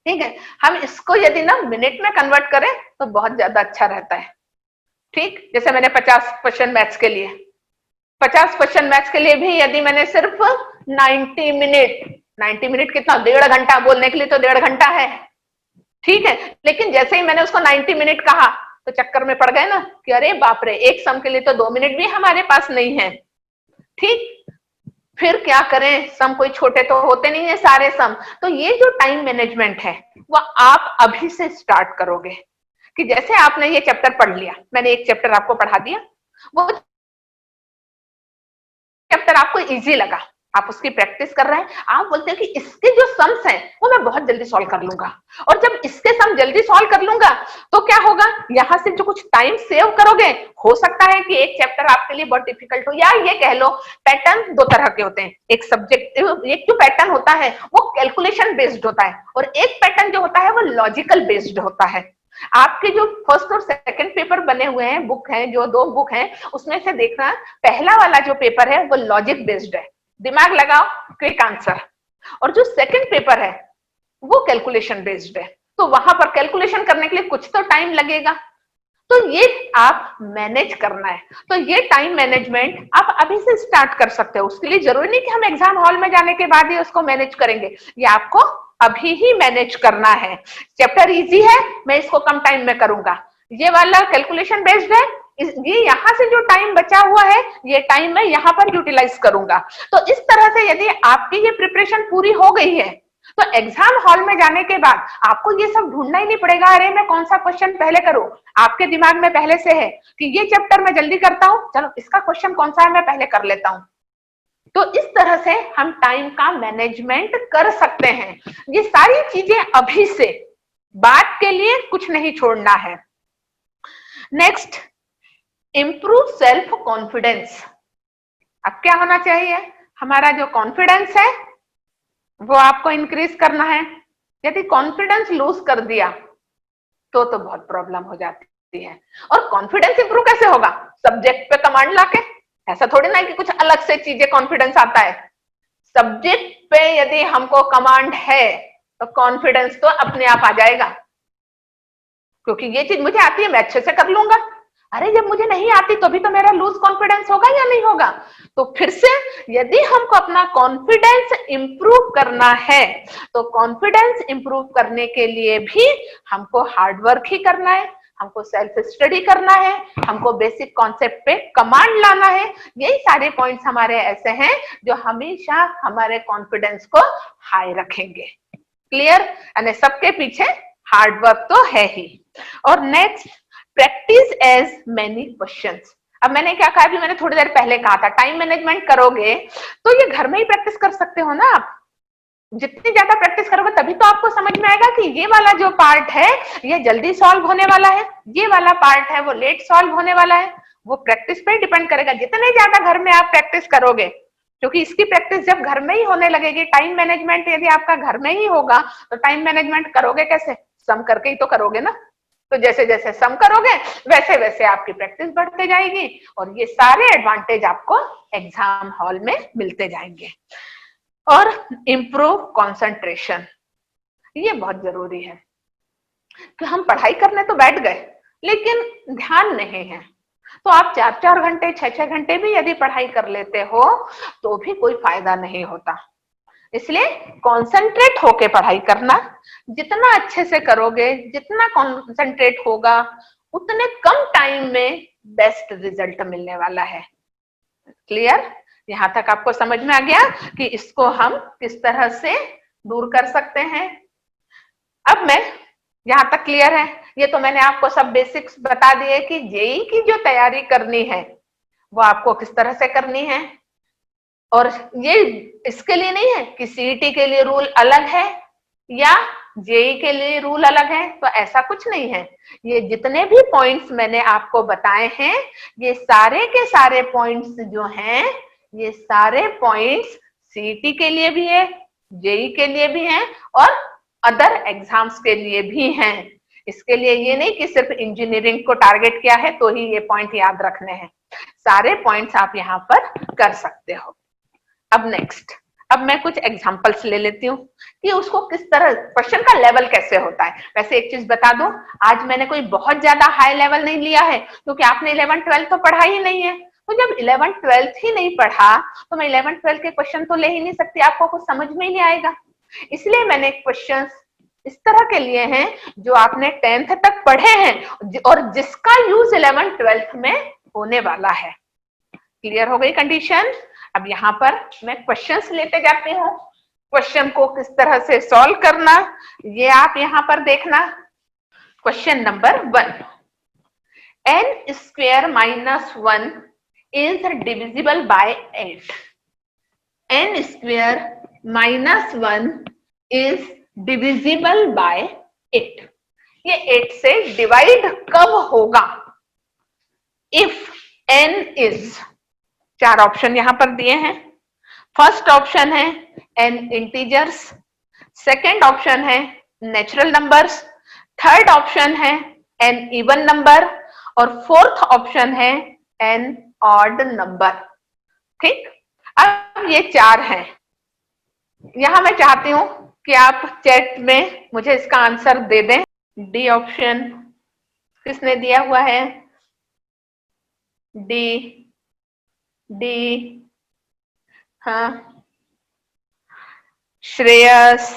ठीक है, हम इसको यदि ना मिनट में कन्वर्ट करें तो बहुत ज्यादा अच्छा रहता है, ठीक। जैसे मैंने 50 क्वेश्चन मैथ्स के लिए, 50 क्वेश्चन मैथ्स के लिए भी यदि मैंने सिर्फ 90 मिनट कितना, 1.5 घंटा, बोलने के लिए तो 1.5 घंटा है, ठीक है, लेकिन जैसे ही मैंने उसको 90 मिनट कहा तो चक्कर में पड़ गए ना कि अरे बाप रे, एक सम के लिए तो 2 मिनट भी हमारे पास नहीं है, ठीक। फिर क्या करें, सम कोई छोटे तो होते नहीं है सारे सम। तो ये जो टाइम मैनेजमेंट है वो आप अभी से स्टार्ट करोगे, कि जैसे आपने ये चैप्टर पढ़ लिया, मैंने एक चैप्टर आपको पढ़ा दिया, वो चैप्टर आपको इजी लगा, आप उसकी प्रैक्टिस कर रहे हैं, आप बोलते हैं कि इसके जो सम्स हैं वो मैं बहुत जल्दी सॉल्व कर लूंगा, और जब इसके सम जल्दी सॉल्व कर लूंगा तो क्या होगा, यहां से जो कुछ टाइम सेव करोगे, हो सकता है कि एक चैप्टर आपके लिए बहुत डिफिकल्ट हो, या ये कह लो पैटर्न 2 तरह के होते हैं, एक सब्जेक्टिव, एक जो पैटर्न होता है वो कैलकुलेशन बेस्ड होता है, और एक पैटर्न जो होता है वो लॉजिकल बेस्ड होता है। आपके जो फर्स्ट और सेकंड पेपर बने हुए हैं, बुक हैं, जो 2 बुक हैं, उसमें से देखना, पहला वाला जो पेपर है वो लॉजिक बेस्ड है, दिमाग लगाओ क्विक आंसर, और जो सेकंड पेपर है वो कैलकुलेशन बेस्ड है। तो वहां पर कैलकुलेशन करने के लिए कुछ तो टाइम लगेगा, तो ये आप मैनेज करना है। तो ये टाइम मैनेजमेंट आप अभी से स्टार्ट कर सकते हो। उसके लिए जरूरी नहीं कि हम एग्जाम हॉल में जाने के बाद ही उसको मैनेज करेंगे, ये आपको अभी ही मैनेज करना है। चैप्टर इजी है, मैं इसको कम टाइम में करूंगा। ये वाला कैलकुलेशन बेस्ड है, ये यहाँ से जो टाइम बचा हुआ है ये टाइम मैं यहाँ पर यूटिलाइज करूंगा। तो इस तरह से यदि आपकी ये प्रिपरेशन पूरी हो गई है तो एग्जाम हॉल में जाने के बाद आपको ये सब ढूंढना ही नहीं पड़ेगा, अरे मैं कौन सा क्वेश्चन पहले करूं। आपके दिमाग में पहले से है कि ये चैप्टर मैं जल्दी करता हूं, चलो इसका क्वेश्चन कौन सा है मैं पहले कर लेता हूं। तो इस तरह से हम टाइम का मैनेजमेंट कर सकते हैं। ये सारी चीजें अभी से, बात के लिए कुछ नहीं छोड़ना है। Next, improve self confidence. अब क्या होना चाहिए, हमारा जो कॉन्फिडेंस है वो आपको इंक्रीज करना है। यदि कॉन्फिडेंस लूज कर दिया तो बहुत प्रॉब्लम हो जाती है। और कॉन्फिडेंस इंप्रूव कैसे होगा, सब्जेक्ट पे कमांड लाके? ऐसा थोड़ी ना है कि कुछ अलग से चीजें कॉन्फिडेंस आता है। सब्जेक्ट पे यदि हमको कमांड है तो कॉन्फिडेंस तो अपने आप आ जाएगा, क्योंकि ये चीज मुझे आती है, मैं अच्छे से कर लूंगा। अरे जब मुझे नहीं आती तो भी तो मेरा लूज कॉन्फिडेंस होगा या नहीं होगा। तो फिर से यदि हमको अपना कॉन्फिडेंस इंप्रूव करना है तो कॉन्फिडेंस इंप्रूव करने के लिए भी हमको हार्डवर्क ही करना है, हमको सेल्फ स्टडी करना है, हमको बेसिक कॉन्सेप्ट पे कमांड लाना है। यही सारे पॉइंट्स हमारे ऐसे हैं जो हमेशा हमारे कॉन्फिडेंस को हाई रखेंगे। क्लियर? यानी सबके पीछे हार्डवर्क तो है ही। और next, practice as many questions. अब मैंने क्या कहा, अभी मैंने थोड़ी देर पहले कहा था, टाइम मैनेजमेंट करोगे तो ये घर में ही प्रैक्टिस कर सकते हो ना आप। जितनी ज्यादा प्रैक्टिस करोगे तभी तो आपको समझ में आएगा कि ये वाला जो पार्ट है ये जल्दी सॉल्व होने वाला है, ये वाला पार्ट है वो लेट सॉल्व होने वाला है। वो प्रैक्टिस पे डिपेंड करेगा। जितने ज्यादा घर में आप प्रैक्टिस करोगे, क्योंकि इसकी प्रैक्टिस जब घर में ही होने लगेगी, टाइम मैनेजमेंट यदि आपका घर में ही होगा तो टाइम मैनेजमेंट करोगे कैसे, सम करके ही तो करोगे ना। तो जैसे जैसे सम करोगे वैसे वैसे आपकी प्रैक्टिस बढ़ते जाएगी और ये सारे एडवांटेज आपको एग्जाम हॉल में मिलते जाएंगे। और इम्प्रूव कंसंट्रेशन, ये बहुत जरूरी है कि हम पढ़ाई करने तो बैठ गए लेकिन ध्यान नहीं है। तो आप 4-4 घंटे 6-6 घंटे भी यदि पढ़ाई कर लेते हो तो भी कोई फायदा नहीं होता। इसलिए कंसंट्रेट होके पढ़ाई करना, जितना अच्छे से करोगे, जितना कंसंट्रेट होगा उतने कम टाइम में बेस्ट रिजल्ट मिलने वाला है। क्लियर? यहां तक आपको समझ में आ गया कि इसको हम किस तरह से दूर कर सकते हैं। अब मैं, यहां तक क्लियर है? ये तो मैंने आपको सब बेसिक्स बता दिए कि जेई की जो तैयारी करनी है वो आपको किस तरह से करनी है। और ये इसके लिए नहीं है कि सीईटी के लिए रूल अलग है या जेई के लिए रूल अलग है, तो ऐसा कुछ नहीं है। ये जितने भी पॉइंट्स मैंने आपको बताए हैं ये सारे के सारे पॉइंट्स जो हैं ये सारे पॉइंट्स सीईटी के लिए भी है, जेई के लिए भी हैं और अदर एग्जाम्स के लिए भी हैं। इसके लिए ये नहीं कि सिर्फ इंजीनियरिंग को टारगेट किया है तो ही ये पॉइंट याद रखने हैं, सारे पॉइंट्स आप यहाँ पर कर सकते हो। अब नेक्स्ट, अब मैं कुछ एग्जांपल्स ले लेती हूँ कि उसको किस तरह क्वेश्चन का लेवल कैसे होता है। वैसे एक चीज बता दूं, आज मैंने कोई बहुत ज्यादा हाई लेवल नहीं लिया है क्योंकि आपने 11th-12th तो पढ़ा ही नहीं है। तो जब 11th-12th ही नहीं पढ़ा तो मैं 11th-12th के क्वेश्चन तो ले ही नहीं सकती, आपको कुछ समझ में ही नहीं आएगा। इसलिए मैंने क्वेश्चन इस तरह के लिए हैं जो आपने 10th तक पढ़े हैं और जिसका यूज 11th-12th में होने वाला है। क्लियर हो गई कंडीशन? अब यहाँ पर मैं क्वेश्चंस लेते जाती हूँ, क्वेश्चन को किस तरह से सॉल्व करना ये आप यहाँ पर देखना। Question number 1, n square minus 1 is divisible bye 8। n square minus 1 is divisible bye 8। ये 8 से डिवाइड कब होगा? इफ n इज, 4 ऑप्शन यहां पर दिए हैं। फर्स्ट ऑप्शन है n इंटीजर्स, सेकेंड ऑप्शन है नेचुरल नंबर्स, थर्ड ऑप्शन है n इवन नंबर और फोर्थ ऑप्शन है n ऑड नंबर। ठीक, अब ये 4 हैं। यहां मैं चाहती हूं कि आप चैट में मुझे इसका आंसर दे दें। डी ऑप्शन, किसने दिया हुआ है? डी, डी, हाँ श्रेयस,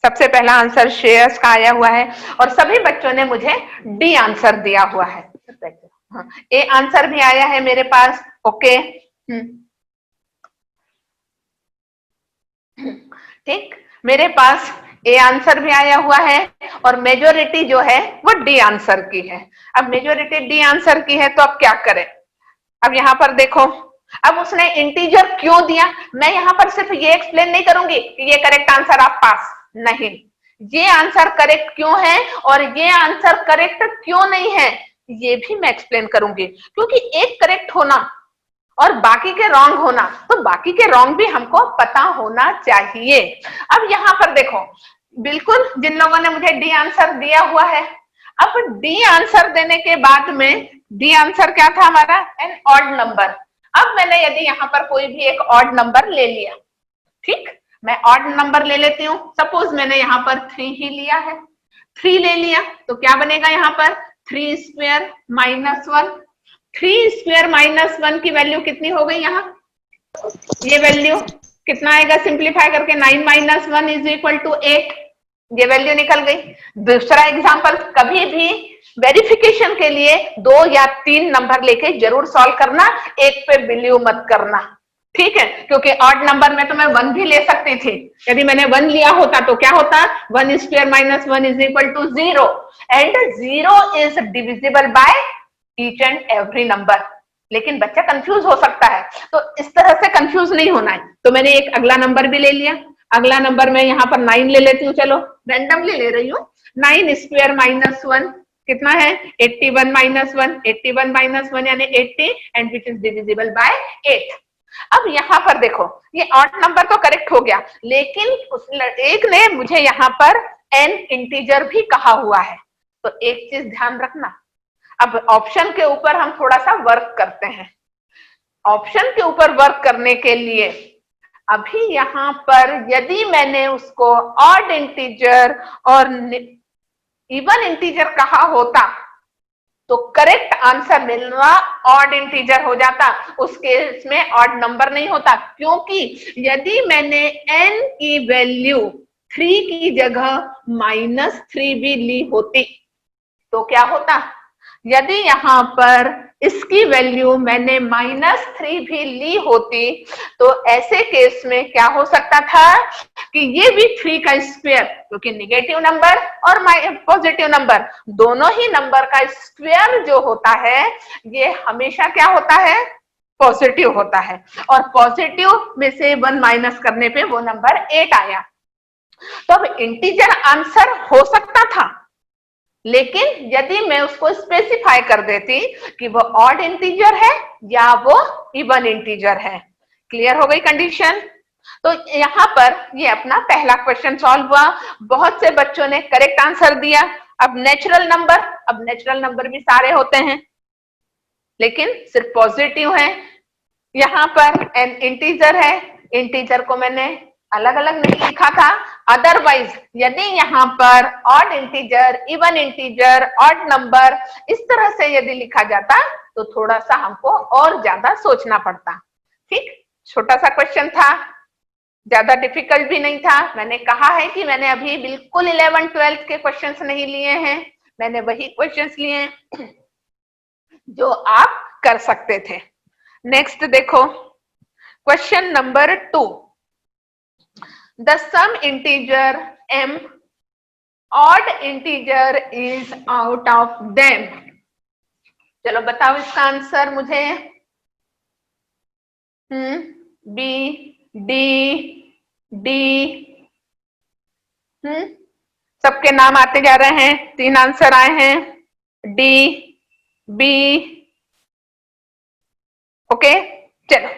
सबसे पहला आंसर श्रेयस का आया हुआ है और सभी बच्चों ने मुझे डी आंसर दिया हुआ है। हाँ, ए आंसर भी आया है मेरे पास। ओके, ठीक, मेरे पास ए आंसर भी आया हुआ है और मेजोरिटी जो है वो डी आंसर की है। अब मेजोरिटी डी आंसर की है तो अब क्या करें? अब यहाँ पर देखो, अब उसने इंटीजर क्यों दिया, मैं यहाँ पर सिर्फ ये एक्सप्लेन नहीं करूंगी कि ये करेक्ट आंसर आप पास, नहीं, ये आंसर करेक्ट क्यों है और ये आंसर करेक्ट क्यों नहीं है ये भी मैं एक्सप्लेन करूंगी, क्योंकि एक करेक्ट होना और बाकी के रॉन्ग होना, तो बाकी के रॉन्ग भी हमको पता होना चाहिए। अब यहाँ पर देखो, बिल्कुल जिन लोगों ने मुझे डी आंसर दिया हुआ है, अब डी आंसर देने के बाद में डी आंसर क्या था हमारा? An odd number. अब मैंने यदि यहाँ पर कोई भी एक ऑड नंबर ले लिया, ठीक, मैं ऑड नंबर ले लेती हूँ, सपोज मैंने यहाँ पर 3 ही लिया है, 3 ले लिया तो क्या बनेगा यहाँ पर? 3 स्क्वायर माइनस 1, 3 स्क्वायर माइनस 1 की वैल्यू कितनी हो गई? यहाँ ये वैल्यू कितना आएगा सिंप्लीफाई करके? 9 माइनस 1 इज इक्वल टू 8, ये वैल्यू निकल गई। दूसरा एग्जांपल, कभी भी वेरिफिकेशन के लिए 2 या 3 नंबर लेके जरूर सॉल्व करना, एक पे बिलीव मत करना, ठीक है, क्योंकि ऑड नंबर में तो मैं 1 भी ले सकती थी, यदि मैंने 1 लिया होता तो क्या होता? 1 square minus 1 is equal to 0 and 0 is divisible by each and every number. लेकिन बच्चा कंफ्यूज हो सकता है, तो इस तरह से कंफ्यूज नहीं होना है, तो मैंने एक अगला नंबर भी ले लिया। अगला नंबर मैं यहाँ पर 9 ले लेती हूँ, चलो रैंडमली ले रही हूँ। 9 स्क्वायर माइनस 1 कितना है? 81 माइनस 1, 81 माइनस 1 यानी 80 and which is divisible bye 8। अब यहाँ पर देखो, ये ऑड नंबर तो करेक्ट हो गया, लेकिन उस एक ने मुझे यहाँ पर एन इंटीजर भी कहा हुआ है, तो एक चीज ध्यान रखना, अब ऑप्शन के ऊपर हम थोड़ा सा वर्क करते हैं। ऑप्शन के ऊपर वर्क करने के लिए अभी यहाँ पर यदि मैंने उसको ऑड इंटीजर और इवन इंटीजर कहा होता तो करेक्ट आंसर मिलना ऑड इंटीजर हो जाता, उस केस में ऑड नंबर नहीं होता, क्योंकि यदि मैंने n की वैल्यू 3 की जगह -3 भी ली होती तो क्या होता? यदि यहाँ पर इसकी वैल्यू मैंने -3 भी ली होती तो ऐसे केस में क्या हो सकता था कि ये भी 3 का स्क्वायर, क्योंकि निगेटिव नंबर और पॉजिटिव नंबर दोनों ही नंबर का स्क्वायर जो होता है ये हमेशा क्या होता है? पॉजिटिव होता है, और पॉजिटिव में से 1 माइनस करने पे वो नंबर 8 आया। तो अब इंटीजर आंसर हो सकता था, लेकिन यदि मैं उसको स्पेसिफाई कर देती कि वो ऑड इंटीजर है या वो इवन इंटीजर है। क्लियर हो गई कंडीशन? तो यहाँ पर ये अपना पहला क्वेश्चन सॉल्व हुआ, बहुत से बच्चों ने करेक्ट आंसर दिया। अब नेचुरल नंबर, अब नेचुरल नंबर भी सारे होते हैं लेकिन सिर्फ पॉजिटिव है, यहाँ पर एन इंटीजर है, इंटीजर को मैंने अलग अलग नहीं लिखा था, अदरवाइज यदि यहाँ पर odd integer, even integer, odd number इस तरह से यदि लिखा जाता तो थोड़ा सा हमको और ज्यादा सोचना पड़ता। ठीक, छोटा सा क्वेश्चन था, ज्यादा डिफिकल्ट भी नहीं था। मैंने कहा है कि मैंने अभी बिल्कुल 11-12 के क्वेश्चंस नहीं लिए हैं, मैंने वही क्वेश्चंस लिए हैं जो आप कर सकते थे। नेक्स्ट देखो, question number 2, the sum integer m odd integer is out of them। चलो बताओ इसका आंसर मुझे। बी, डी, डी, सबके नाम आते जा रहे हैं, 3 आंसर आए हैं, डी, बी, ओके। चलो,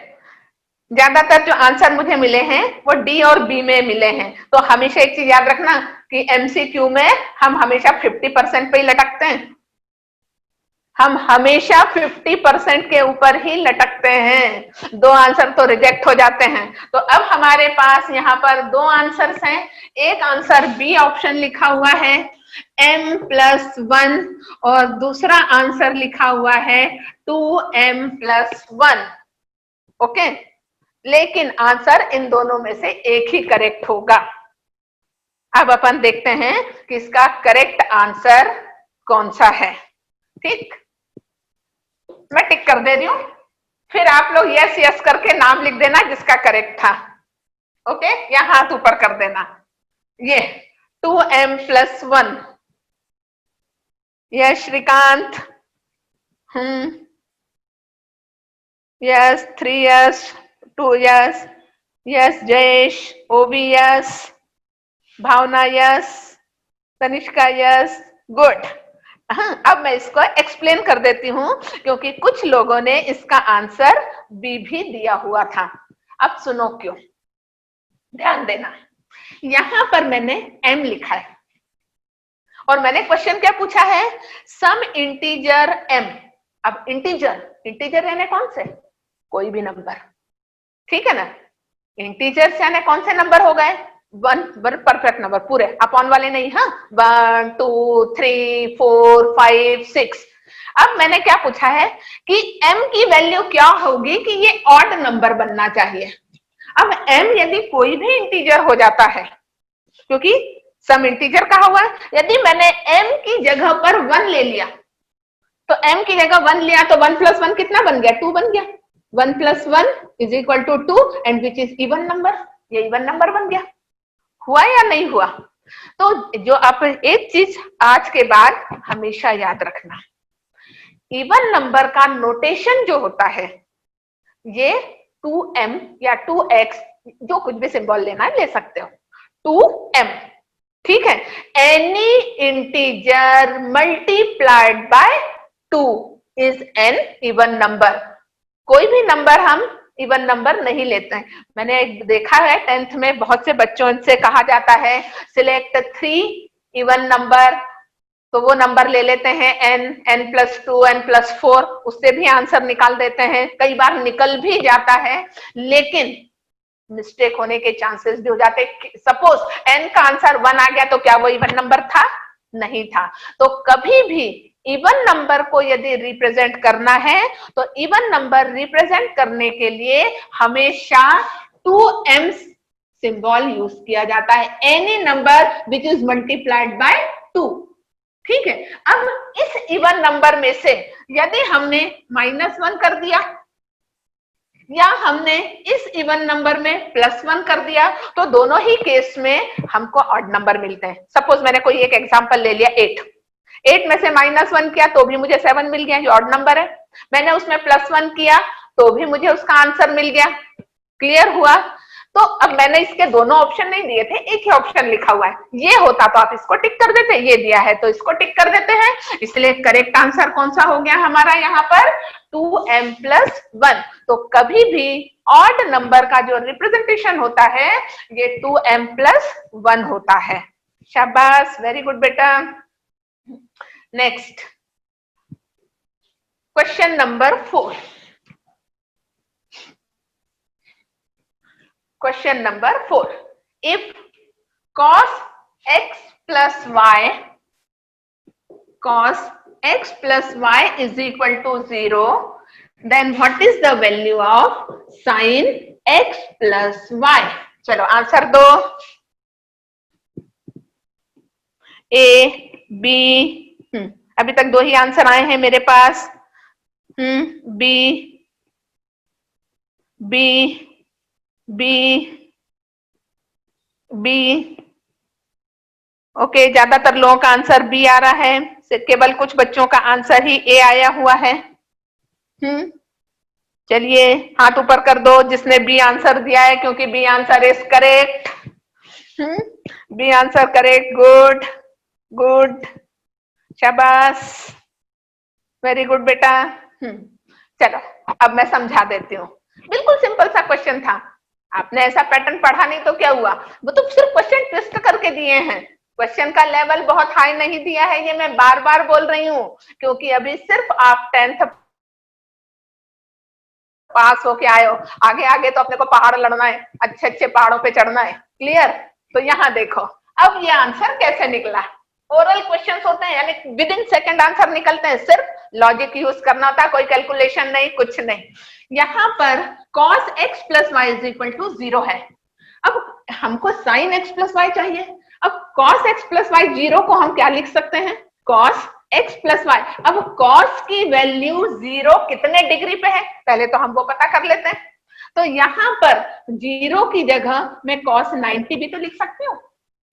ज्यादातर जो आंसर मुझे मिले हैं वो डी और बी में मिले हैं, तो हमेशा एक चीज याद रखना कि एमसीक्यू में हम हमेशा 50% पे ही लटकते हैं, हम हमेशा 50% के ऊपर ही लटकते हैं, 2 आंसर तो रिजेक्ट हो जाते हैं। तो अब हमारे पास यहाँ पर 2 आंसर्स हैं, एक आंसर बी ऑप्शन लिखा हुआ है, m+1 और दूसरा आंसर लिखा हुआ है 2m+1। ओके, लेकिन आंसर इन दोनों में से एक ही करेक्ट होगा। अब अपन देखते हैं कि इसका करेक्ट आंसर कौन सा है। ठीक, मैं टिक कर दे रही हूं, फिर आप लोग यस यस करके नाम लिख देना जिसका करेक्ट था। ओके, या हाथ ऊपर कर देना। ये 2m+1, yes Shrikant, yes 3 yes, 2 yes, yes Jayesh, ओबी yes, Bhavna yes, Tanishka yes, good. अब मैं इसको एक्सप्लेन कर देती हूं क्योंकि कुछ लोगों ने इसका आंसर बी भी दिया हुआ था। अब सुनो क्यों, ध्यान देना। यहां पर मैंने m लिखा है और मैंने क्वेश्चन क्या पूछा है, सम इंटीजर m। अब इंटीजर यानी कौन से, कोई भी नंबर, ठीक है ना। इंटीजर्स यानी कौन से नंबर हो गए, वन परफेक्ट नंबर, पूरे अपॉन वाले नहीं। हाँ, 1 2 3 4 5 6। अब मैंने क्या पूछा है कि m की वैल्यू क्या होगी कि ये ऑड नंबर बनना चाहिए। अब m यदि कोई भी इंटीजर हो जाता है, क्योंकि सम इंटीजर कहा हुआ है, यदि मैंने m की जगह पर 1 ले लिया तो m की जगह 1 लिया तो 1+1 कितना बन गया, 2 बन गया। 1+1 = 2 and which is even number, ये इवन नंबर बन गया। हुआ या नहीं हुआ। तो जो आप एक चीज आज के बाद हमेशा याद रखना, इवन नंबर का नोटेशन जो होता है ये 2m या 2x, जो कुछ भी सिंबल लेना है ले सकते हो, 2m, ठीक है। Any integer multiplied by 2 is an even number. कोई भी नंबर हम इवन नंबर नहीं लेते हैं। मैंने देखा है 10th में बहुत से बच्चों से कहा जाता है सिलेक्ट 3 इवन नंबर, तो वो नंबर ले लेते हैं n+2 n+4, उससे भी आंसर निकाल देते हैं। कई बार निकल भी जाता है लेकिन मिस्टेक होने के चांसेस भी हो जाते। सपोज n का आंसर 1 आ गया तो क्या वो इवन नंबर था, नहीं था। तो कभी भी इवन नंबर को यदि रिप्रेजेंट करना है तो इवन नंबर रिप्रेजेंट करने के लिए हमेशा 2m सिंबल यूज किया जाता है, any number which is multiplied by 2, ठीक है। अब इस इवन नंबर में से यदि हमने -1 कर दिया या हमने इस इवन नंबर में +1 कर दिया तो दोनों ही केस में हमको ऑड नंबर मिलते हैं। सपोज मैंने कोई एक एग्जांपल ले लिया 8 में से -1 किया तो भी मुझे 7 मिल गया, जो ऑड नंबर है। मैंने उसमें +1 किया तो भी मुझे उसका आंसर मिल गया। क्लियर हुआ। तो अब मैंने इसके दोनों ऑप्शन नहीं दिए थे, एक ही ऑप्शन लिखा हुआ है। ये होता तो आप इसको टिक कर देते, ये दिया है तो इसको टिक कर देते हैं। इसलिए करेक्ट आंसर कौन सा हो गया हमारा यहाँ पर, 2m+1। तो कभी भी ऑड नंबर का जो रिप्रेजेंटेशन होता है ये 2m+1 होता है। शाबाश, वेरी गुड बेटा। Next question number 4। Question number 4. If cos x plus y is equal to 0, then what is the value of sin x plus y? चलो आंसर दो। A, B, अभी तक दो ही आंसर आए हैं मेरे पास। B, B, B, B। Okay, ज्यादातर लोगों का आंसर बी आ रहा है, केवल कुछ बच्चों का आंसर ही ए आया हुआ है। चलिए हाथ ऊपर कर दो जिसने बी आंसर दिया है, क्योंकि B answer is correct. B answer correct, good good, शाबाश, वेरी गुड बेटा। चलो अब मैं समझा देती हूँ। बिल्कुल सिंपल सा क्वेश्चन था, आपने ऐसा पैटर्न पढ़ा नहीं तो क्या हुआ, वो तो सिर्फ क्वेश्चन ट्विस्ट करके दिए हैं। क्वेश्चन का लेवल बहुत हाई नहीं दिया है, ये मैं बार बार बोल रही हूँ, क्योंकि अभी सिर्फ आप 10th पास होके आए हो। आगे आगे तो अपने को पहाड़ लड़ना है, अच्छे अच्छे पहाड़ों पे चढ़ना है। क्लियर। तो यहाँ देखो अब ये आंसर कैसे निकला। ओरल क्वेश्चंस होते हैं, यानी विद इन सेकंड आंसर निकलते हैं, सिर्फ लॉजिक यूज करना होता है, कोई कैलकुलेशन नहीं, कुछ नहीं। यहाँ पर cos x plus y is equal to 0 है। अब हमको sin x प्लस वाई चाहिए। अब cos x प्लस वाई 0 को हम क्या लिख सकते हैं, cos x प्लस वाई। अब cos की वैल्यू 0 कितने डिग्री पे है, पहले तो हम वो पता कर लेते हैं। तो यहाँ पर 0 की जगह मैं cos 90 भी तो लिख सकती हूँ,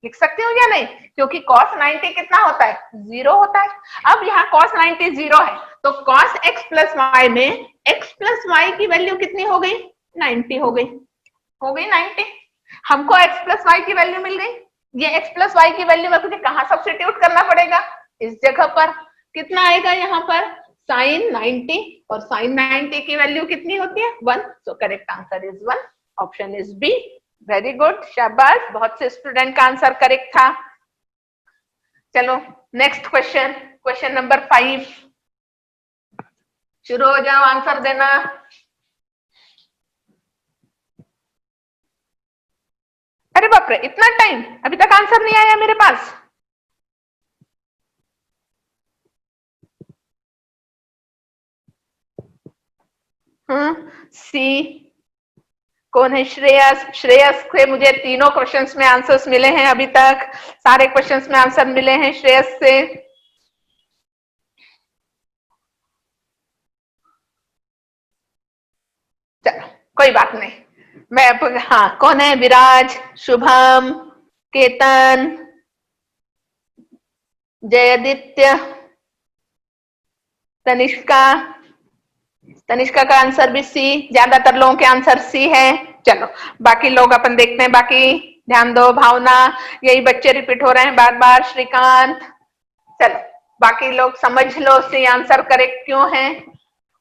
लिख सकती हूँ या नहीं, क्योंकि cos 90 कितना होता है, 0 होता है। अब यहाँ cos 90 0 है, तो cos x प्लस वाई में x प्लस वाई की वैल्यू कितनी हो गई, 90 हो गई, हो गई 90। हमको x प्लस वाई की वैल्यू मिल गई। ये x प्लस वाई की वैल्यू में मुझे कहाँ सब्स्टिट्यूट करना पड़ेगा, इस जगह पर। कितना आएगा यहाँ पर, sin 90, और sin 90 की वैल्यू कितनी होती है, 1। So correct answer is 1, option is B. Very good, शाबाश, बहुत से स्टूडेंट का आंसर करेक्ट था। चलो नेक्स्ट क्वेश्चन, क्वेश्चन नंबर 5, शुरू हो जाओ आंसर देना। अरे बाप रे, इतना टाइम, अभी तक आंसर नहीं आया मेरे पास। सी कौन है, श्रेयस। श्रेयस के मुझे तीनों क्वेश्चंस में आंसर्स मिले हैं, अभी तक सारे क्वेश्चंस में आंसर मिले हैं श्रेयस से। चलो कोई बात नहीं, मैं हाँ, कौन है, विराज, शुभम, केतन, जयदित्य, तनिष्का। तनिष्का का आंसर भी सी, ज्यादातर लोगों के आंसर सी है। चलो बाकी लोग अपन देखते हैं, बाकी ध्यान दो। भावना, यही बच्चे रिपीट हो रहे हैं बार बार। श्रीकांत, चलो बाकी लोग समझ लो सी आंसर करेक्ट क्यों है।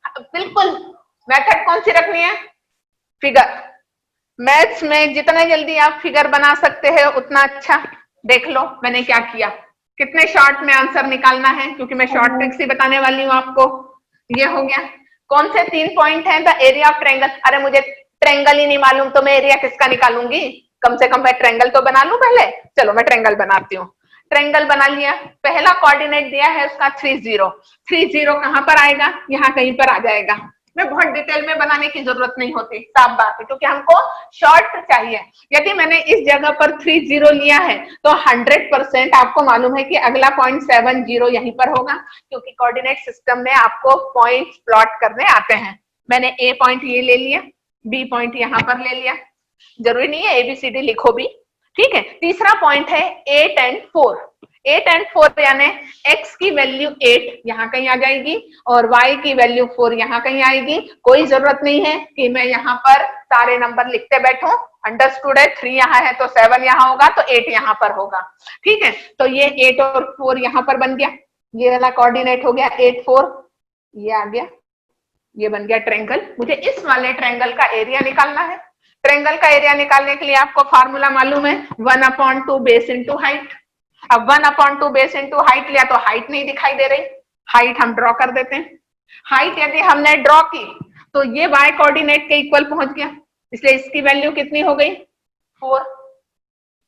बिल्कुल, मेथड कौन सी रखनी है, फिगर। मैथ्स में जितना जल्दी आप फिगर बना सकते हैं उतना अच्छा। देख लो मैंने क्या किया, कितने शॉर्ट में आंसर निकालना है, क्योंकि मैं शॉर्ट ट्रिक्स ही बताने वाली हूँ आपको। ये हो गया। कौन से 3 पॉइंट हैं, द एरिया ऑफ ट्रायंगल। अरे मुझे ट्रायंगल ही नहीं मालूम तो मैं एरिया किसका निकालूंगी, कम से कम मैं ट्रायंगल तो बना लूं पहले। चलो मैं ट्रायंगल बनाती हूँ। ट्रायंगल बना लिया, पहला कोऑर्डिनेट दिया है उसका 30। 30 कहां पर आएगा, यहाँ कहीं पर आ जाएगा। मैं बहुत डिटेल में बनाने की जरूरत नहीं होती, साफ बात है, क्योंकि हमको शॉर्ट चाहिए। यदि मैंने इस जगह पर 30 लिया है तो 100% आपको मालूम है कि अगला पॉइंट 70 यहीं पर होगा, क्योंकि कोऑर्डिनेट सिस्टम में आपको पॉइंट प्लॉट करने आते हैं। मैंने ए पॉइंट ये ले लिया, बी पॉइंट यहां पर ले लिया, जरूरी नहीं है एबीसीडी लिखो भी, ठीक है। तीसरा पॉइंट है 8 एंड 4। 8 एंड 4 यानी x की वैल्यू 8 यहाँ कहीं आ जाएगी और y की वैल्यू 4 यहाँ कहीं आएगी। कोई जरूरत नहीं है कि मैं यहाँ पर सारे नंबर लिखते बैठूं, अंडरस्टूड है। 3 यहाँ है तो 7 यहाँ होगा, तो 8 यहाँ पर होगा, ठीक है। तो ये 8 और 4 यहाँ पर बन गया, ये वाला कोऑर्डिनेट हो गया 8 4, ये आ गया, ये बन गया ट्रायंगल। मुझे इस वाले ट्रायंगल का एरिया निकालना है। ट्रायंगल का एरिया निकालने के लिए आपको फार्मूला मालूम है, 1/2 बेस इंटू हाइट। अब 1/2 बेस इंटू हाइट लिया तो हाइट नहीं दिखाई दे रही, हाइट हम ड्रॉ कर देते हैं। हाइट यदि हमने ड्रॉ की तो ये y कोऑर्डिनेट के इक्वल पहुंच गया, इसलिए इसकी वैल्यू कितनी हो गई, 4।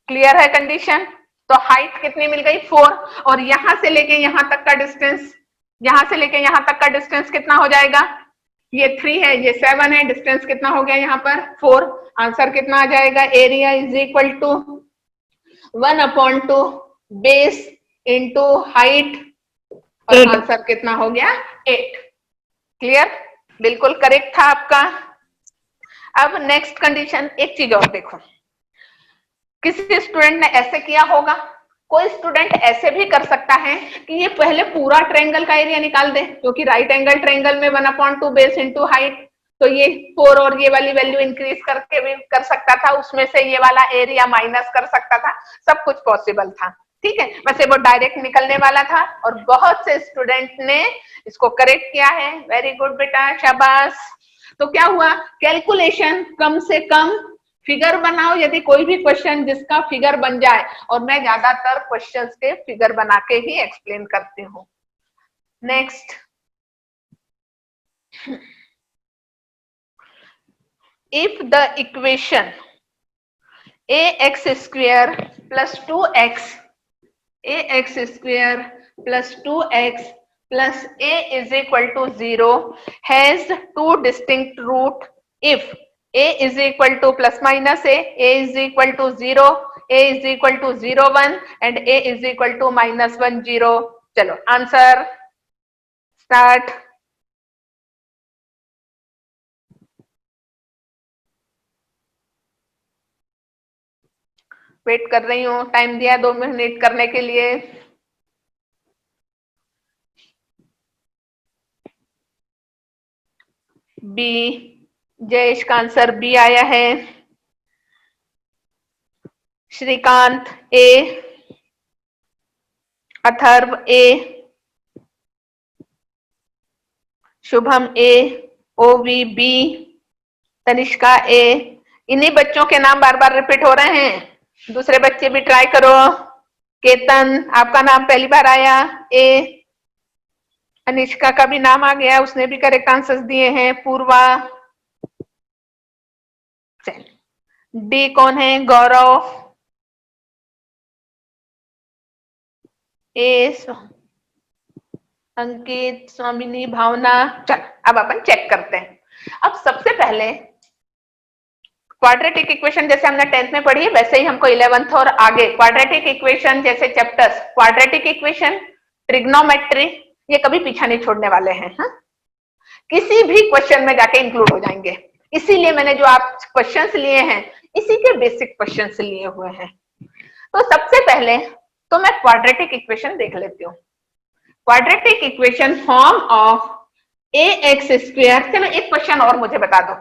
क्लियर है कंडीशन। तो हाइट कितनी मिल गई, 4। और यहां से लेके यहां तक का डिस्टेंस, यहां से लेके यहां तक का डिस्टेंस कितना हो जाएगा, ये 3 है, ये 7 है, डिस्टेंस कितना हो गया यहाँ पर 4। आंसर कितना आ जाएगा, area is equal to 1/2 base into height, और आंसर कितना हो गया 8। क्लियर, बिल्कुल करेक्ट था आपका। अब नेक्स्ट कंडीशन, एक चीज और देखो, किसी स्टूडेंट ने ऐसे किया होगा, कोई स्टूडेंट ऐसे भी कर सकता है कि ये पहले पूरा ट्रायंगल का एरिया निकाल दे, क्योंकि राइट एंगल ट्रायंगल में 1/2 बेस इंटू हाइट, तो ये 4 और ये वाली वैल्यू इंक्रीज करके भी कर सकता था, उसमें से ये वाला एरिया माइनस कर सकता था, सब कुछ पॉसिबल था, ठीक है। वैसे वो डायरेक्ट निकलने वाला था और बहुत से स्टूडेंट ने इसको करेक्ट किया है। वेरी गुड बेटा, शाबाश। तो क्या हुआ, कैलकुलेशन कम से कम, फिगर बनाओ यदि कोई भी क्वेश्चन जिसका फिगर बन जाए, और मैं ज्यादातर क्वेश्चंस के फिगर बना के ही एक्सप्लेन करती हूँ। Next, if the equation ax square plus 2x ax square plus 2x plus a is equal to 0 has two distinct root if a is equal to plus minus a is equal to 0, a is equal to 0 1 and a is equal to minus 1 0. चलो answer start. Wait कर रही हूँ, time दिया 2 minute करने के लिए। B, Jayesh का answer B आया है। श्रीकांत ए, अथर्व ए, शुभम ए, ओवी बी, तनिष्का ए। इन्हीं बच्चों के नाम बार बार रिपीट हो रहे हैं, दूसरे बच्चे भी ट्राई करो। केतन, आपका नाम पहली बार आया ए। अनिष्का का भी नाम आ गया, उसने भी करेक्ट आंसर्स दिए हैं। पूर्वा, डी कौन है? गौरव ए, अंकित, स्वामिनी, भावना। चल अब अपन चेक करते हैं। अब सबसे पहले क्वाड्रेटिक इक्वेशन जैसे हमने 10th में पढ़ी वैसे ही हमको 11th और आगे क्वाड्रेटिक इक्वेशन जैसे चैप्टर्स क्वाड्रेटिक इक्वेशन, ट्रिग्नोमेट्री, ये कभी पीछा नहीं छोड़ने वाले हैं। हा? किसी भी क्वेश्चन में जाके इंक्लूड हो जाएंगे, इसीलिए मैंने जो आप क्वेश्चंस लिए हैं इसी के बेसिक क्वेश्चंस लिए हुए हैं। तो सबसे पहले तो मैं क्वाड्रेटिक इक्वेशन देख लेती हूँ। Quadratic equation form of A x square. चलो एक क्वेश्चन और मुझे बता दो,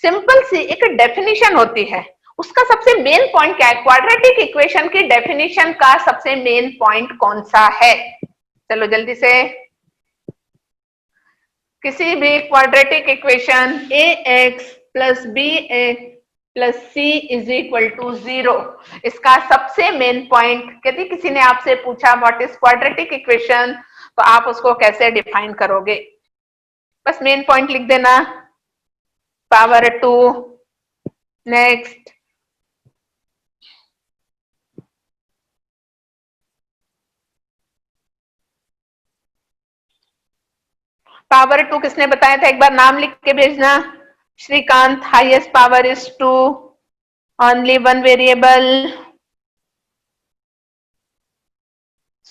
सिंपल सी एक डेफिनेशन होती है, उसका सबसे मेन पॉइंट क्या है? क्वाड्रेटिक इक्वेशन की डेफिनेशन का सबसे मेन पॉइंट कौन सा है? चलो जल्दी से। किसी भी quadratic equation a x plus b x plus c is equal to 0, इसका सबसे मेन पॉइंट, यदि किसी ने आपसे पूछा व्हाट इज क्वाड्रेटिक इक्वेशन तो आप उसको कैसे डिफाइन करोगे? बस मेन पॉइंट लिख देना, पावर 2। नेक्स्ट, पावर 2 किसने बताया था? एक बार नाम लिख के भेजना। Shrikant, highest power is 2, only one variable.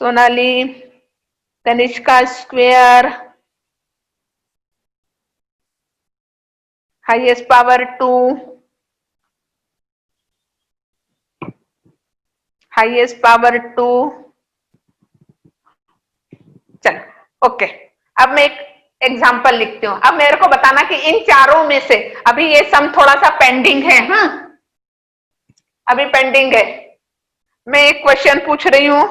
Sonali, Tanishka square, highest power 2, highest power 2। चलो ओके, अब मैं एक एग्जाम्पल लिखती हूँ। अब मेरे को बताना कि इन चारों में से अभी ये सम थोड़ा सा पेंडिंग है। हाँ अभी पेंडिंग है। मैं एक क्वेश्चन पूछ रही हूं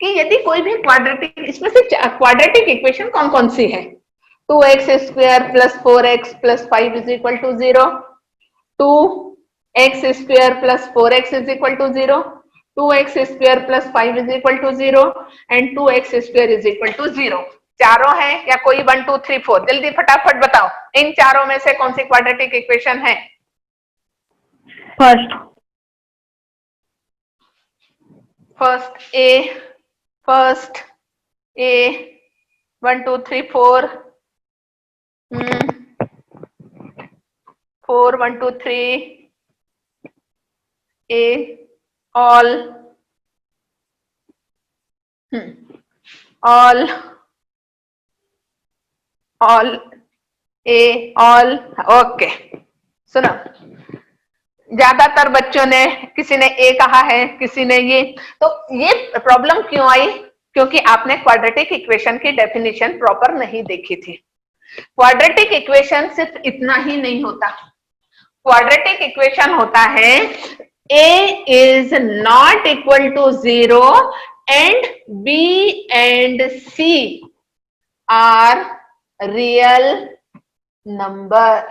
कि यदि कोई भी क्वाड्रेटिक, इसमें से क्वाड्रेटिक इक्वेशन कौन कौन सी है? 2x square plus 4x plus 5 is equal to 0, 2x square plus 4x is equal to 0, 2x square plus 5 is equal to 0 and 2x square is equal to 0। चारों है या कोई 1 2 3 4? जल्दी फटाफट बताओ, इन चारों में से कौन सी क्वाड्रेटिक इक्वेशन है? First A, first A, 1 2 3 4, 4 1 2 3 A, all, all A, all. Okay सुनो, ज्यादातर बच्चों ने, किसी ने ए कहा है, किसी ने ये, तो ये प्रॉब्लम क्यों आई? क्योंकि आपने क्वाड्रेटिक इक्वेशन की डेफिनेशन प्रॉपर नहीं देखी थी। क्वाड्रेटिक इक्वेशन सिर्फ इतना ही नहीं होता, क्वाड्रेटिक इक्वेशन होता है a is not equal to 0 and b and c are real number।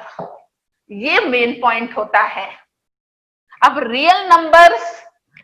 ये मेन पॉइंट होता है। अब रियल नंबर्स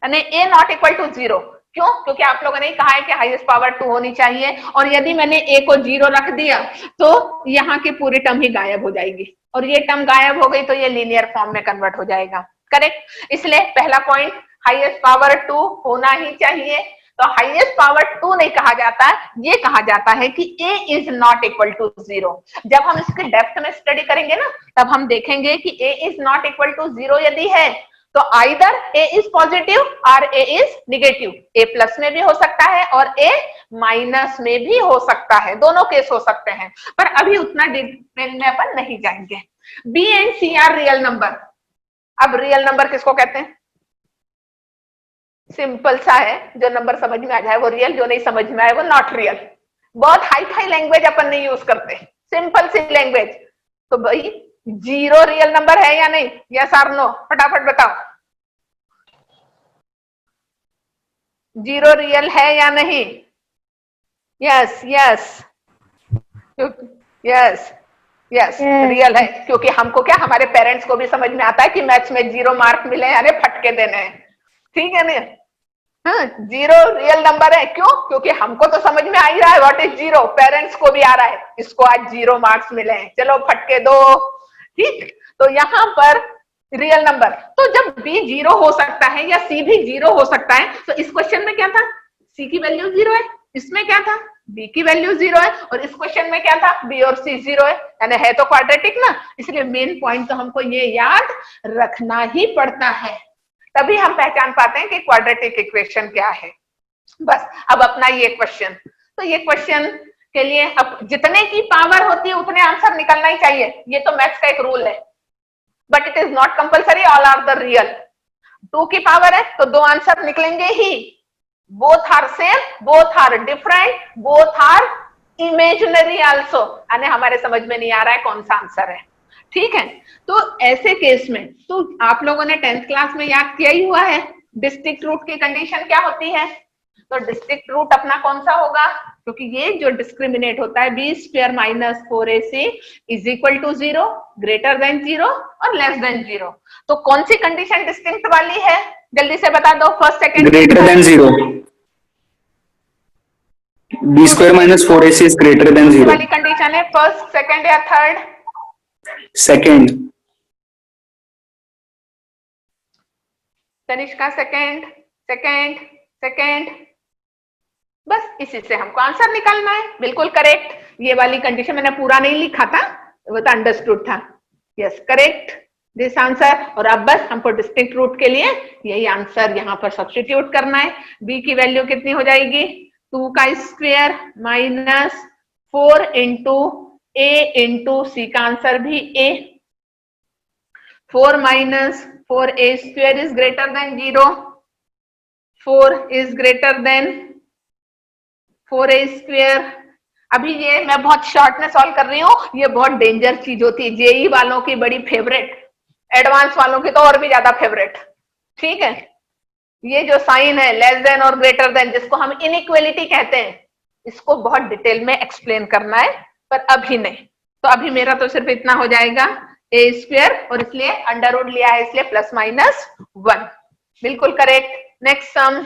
यानी a नॉट इक्वल टू 0, क्यों? क्योंकि आप लोगों ने कहा है कि हाईएस्ट पावर 2 होनी चाहिए, और यदि मैंने a को 0 रख दिया तो यहाँ की पूरी टर्म ही गायब हो जाएगी, और ये टर्म गायब हो गई तो ये लीनियर फॉर्म में कन्वर्ट हो जाएगा। करेक्ट? इसलिए पहला पॉइंट हाईएस्ट पावर 2 होना ही चाहिए। तो हाईएस्ट पावर 2 नहीं कहा जाता, ये कहा जाता है कि a is not equal to 0। जब हम इसके डेप्थ में स्टडी करेंगे ना, तब हम देखेंगे कि a is not equal to 0 यदि है तो आइदर a इज पॉजिटिव और a is negative. a plus में भी हो सकता है और a माइनस में भी हो सकता है, दोनों केस हो सकते हैं, पर अभी उतना डिटेल में अपन नहीं जाएंगे। b and c are real number. अब रियल नंबर किसको कहते हैं? सिंपल सा है, जो नंबर समझ में आ जाए वो रियल, जो नहीं समझ में आए वो नॉट रियल। बहुत हाई फाई लैंग्वेज अपन नहीं यूज करते, सिंपल सी लैंग्वेज। तो भाई 0 रियल नंबर है या नहीं? यस और नो, फटाफट बताओ। 0 रियल है या नहीं? Yes yes yes yes real है, क्योंकि हमको क्या, हमारे पेरेंट्स को भी समझ में आता है कि मैथ्स में 0 मार्क मिले यानी फटके देने हैं, ठीक है ना? हाँ, 0 रियल नंबर है। क्यों? क्योंकि हमको तो समझ में आ ही रहा है व्हाट इज 0, पेरेंट्स को भी आ रहा है, इसको आज 0 मार्क्स मिले हैं, चलो फटके दो, ठीक। तो यहाँ पर रियल नंबर, तो जब b 0 हो सकता है या c भी 0 हो सकता है, तो इस क्वेश्चन में क्या था? c की वैल्यू 0 है, इसमें क्या था? b की वैल्यू 0 है, और इस क्वेश्चन में क्या था? b और c 0 है, यानी है तो क्वाड्रेटिक ना। इसलिए मेन पॉइंट तो हमको ये याद रखना ही पड़ता है, तभी हम पहचान पाते हैं कि क्वाड्रेटिक इक्वेशन क्या है। बस अब अपना ये क्वेश्चन, तो ये क्वेश्चन के लिए अब जितने की पावर होती है उतने आंसर निकलना ही चाहिए, ये तो मैथ्स का एक रूल है, but it is not compulsory all are the real. 2 की पावर है तो 2 आंसर निकलेंगे ही, both are same, both are different, both are imaginary also, यानी हमारे समझ में नहीं आ रहा है कौन सा आंसर है, ठीक है। तो ऐसे केस में तो आप लोगों ने 10th क्लास में याद किया ही हुआ है, डिस्ट्रिक्ट रूट की कंडीशन क्या होती है? तो डिस्ट्रिक्ट रूट अपना कौन सा होगा? क्योंकि ये जो डिस्क्रिमिनेट होता है b square minus 4ac is equal to 0, greater than 0 और लेस देन 0। तो कौन सी कंडीशन डिस्टिंक्ट वाली है? जल्दी से बता दो, first second. Greater than 0, b square minus 4ac is greater than 0 वाली कंडीशन है, फर्स्ट सेकंड या third? Second. Tanishka second, second, second. बस इसी से हमको आंसर निकालना है, बिल्कुल करेक्ट। ये वाली कंडीशन मैंने पूरा नहीं लिखा था, वो तो अंडरस्टूड था। Yes correct this answer. और अब बस हमको डिस्टिंक्ट रूट के लिए यही आंसर यहाँ पर सब्स्टिट्यूट करना है। b की वैल्यू कितनी हो जाएगी? 2 का square minus 4 into a into c का आंसर भी a। 4 minus 4a square is greater than 0, 4 is greater than 4a square. अभी ये मैं बहुत शॉर्ट में सॉल्व कर रही हूँ, ये बहुत डेंजर चीज होती है, जेई वालों की बड़ी फेवरेट, एडवांस वालों की तो और भी ज्यादा फेवरेट, ठीक है। ये जो साइन है लेस देन और ग्रेटर देन, जिसको हम इनइक्वालिटी कहते हैं, इसको बहुत डिटेल में एक्सप्लेन करना है, पर अभी नहीं। तो अभी मेरा तो सिर्फ इतना हो जाएगा a स्क्वायर, और इसलिए अंडर रूट लिया है, इसलिए प्लस माइनस 1, बिल्कुल करेक्ट। नेक्स्ट सम,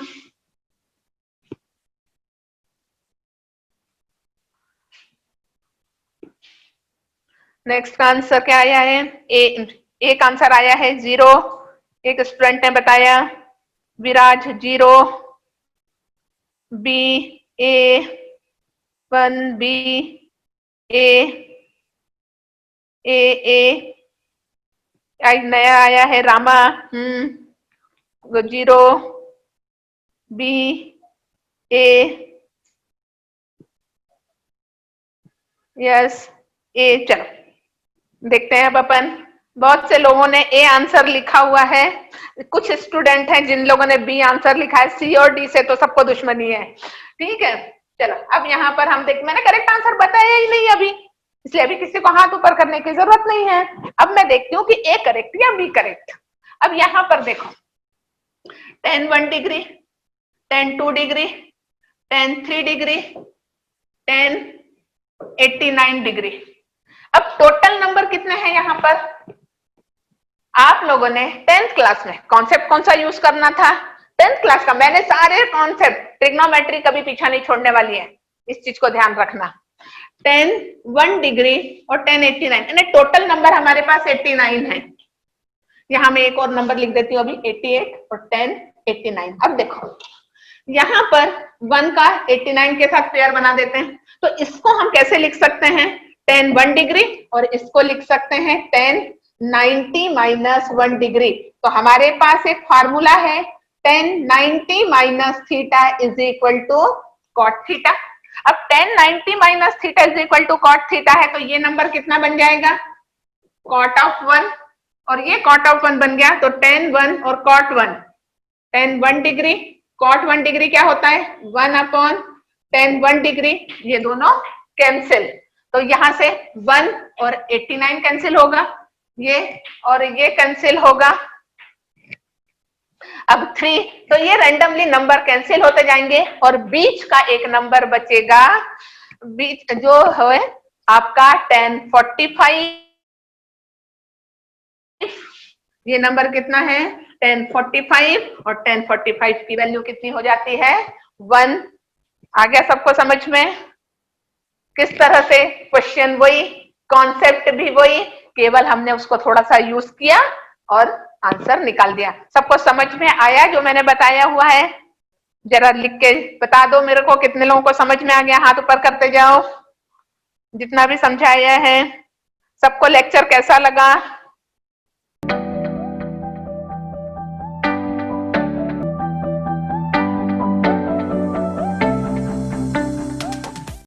नेक्स्ट का आंसर क्या आया है? एक आंसर आया है 0, एक स्टूडेंट ने बताया विराज 0, बी ए 1, बी ए ए ए, नया आया है रामा 0, बी ए, यस ए। चलो देखते हैं अब अपन, बहुत से लोगों ने ए आंसर लिखा हुआ है, कुछ स्टूडेंट हैं जिन लोगों ने बी आंसर लिखा है, सी और डी से तो सबको दुश्मनी है, ठीक है। चलो अब यहाँ पर हम देख, मैंने करेक्ट आंसर बताया ही नहीं अभी, इसलिए अभी किसी को हाथ ऊपर करने की जरूरत नहीं है। अब मैं देखती हूँ कि ए करेक्ट या बी करेक्ट। अब यहाँ पर देखो, tan 1 degree, tan 2 degree, tan 3 degree, tan 89 degree. अब टोटल नंबर कितने हैं यहाँ पर? आप लोगों ने 10th क्लास में कॉन्सेप्ट कौन सा यूज करना था? 10th क्लास का मैंने सारे कॉन्सेप्ट, ट्रिग्नोमेट्री कभी पीछा नहीं छोड़ने वाली है, इस चीज को ध्यान रखना। tan 1 डिग्री और tan 89, यानी टोटल नंबर हमारे पास 89 है। यहाँ मैं एक और नंबर लिख देती हूँ अभी, 88 और tan 89। अब देखो यहाँ पर 1 का 89 के साथ पेयर बना देते हैं, तो इसको हम कैसे लिख सकते हैं, tan 1 डिग्री, और इसको लिख सकते हैं tan 90 माइनस 1 डिग्री। तो हमारे पास एक फार्मूला है tan 90 minus theta is equal to cot theta. अब tan 90 minus theta is equal to cot theta है, तो ये नंबर कितना बन जाएगा, cot ऑफ 1, और ये cot ऑफ 1 बन गया, तो tan 1 और cot 1, tan 1 degree cot 1 degree क्या होता है 1 अपॉन tan 1 डिग्री, ये दोनों कैंसिल, तो यहां से 1 और 89 कैंसिल होगा, ये और ये कैंसिल होगा। अब 3, तो ये रैंडमली नंबर कैंसिल होते जाएंगे और बीच का एक नंबर बचेगा, बीच जो है आपका tan 45, ये नंबर कितना है tan 45, और tan 45 की वैल्यू कितनी हो जाती है 1। आ गया सबको समझ में, किस तरह से क्वेश्चन वही, कॉन्सेप्ट भी वही, केवल हमने उसको थोड़ा सा यूज किया और आंसर निकाल दिया। सबको समझ में आया जो मैंने बताया हुआ है, जरा लिख के बता दो मेरे को कितने लोगों को समझ में आ गया, हाथ ऊपर करते जाओ जितना भी समझाया है। सबको लेक्चर कैसा लगा?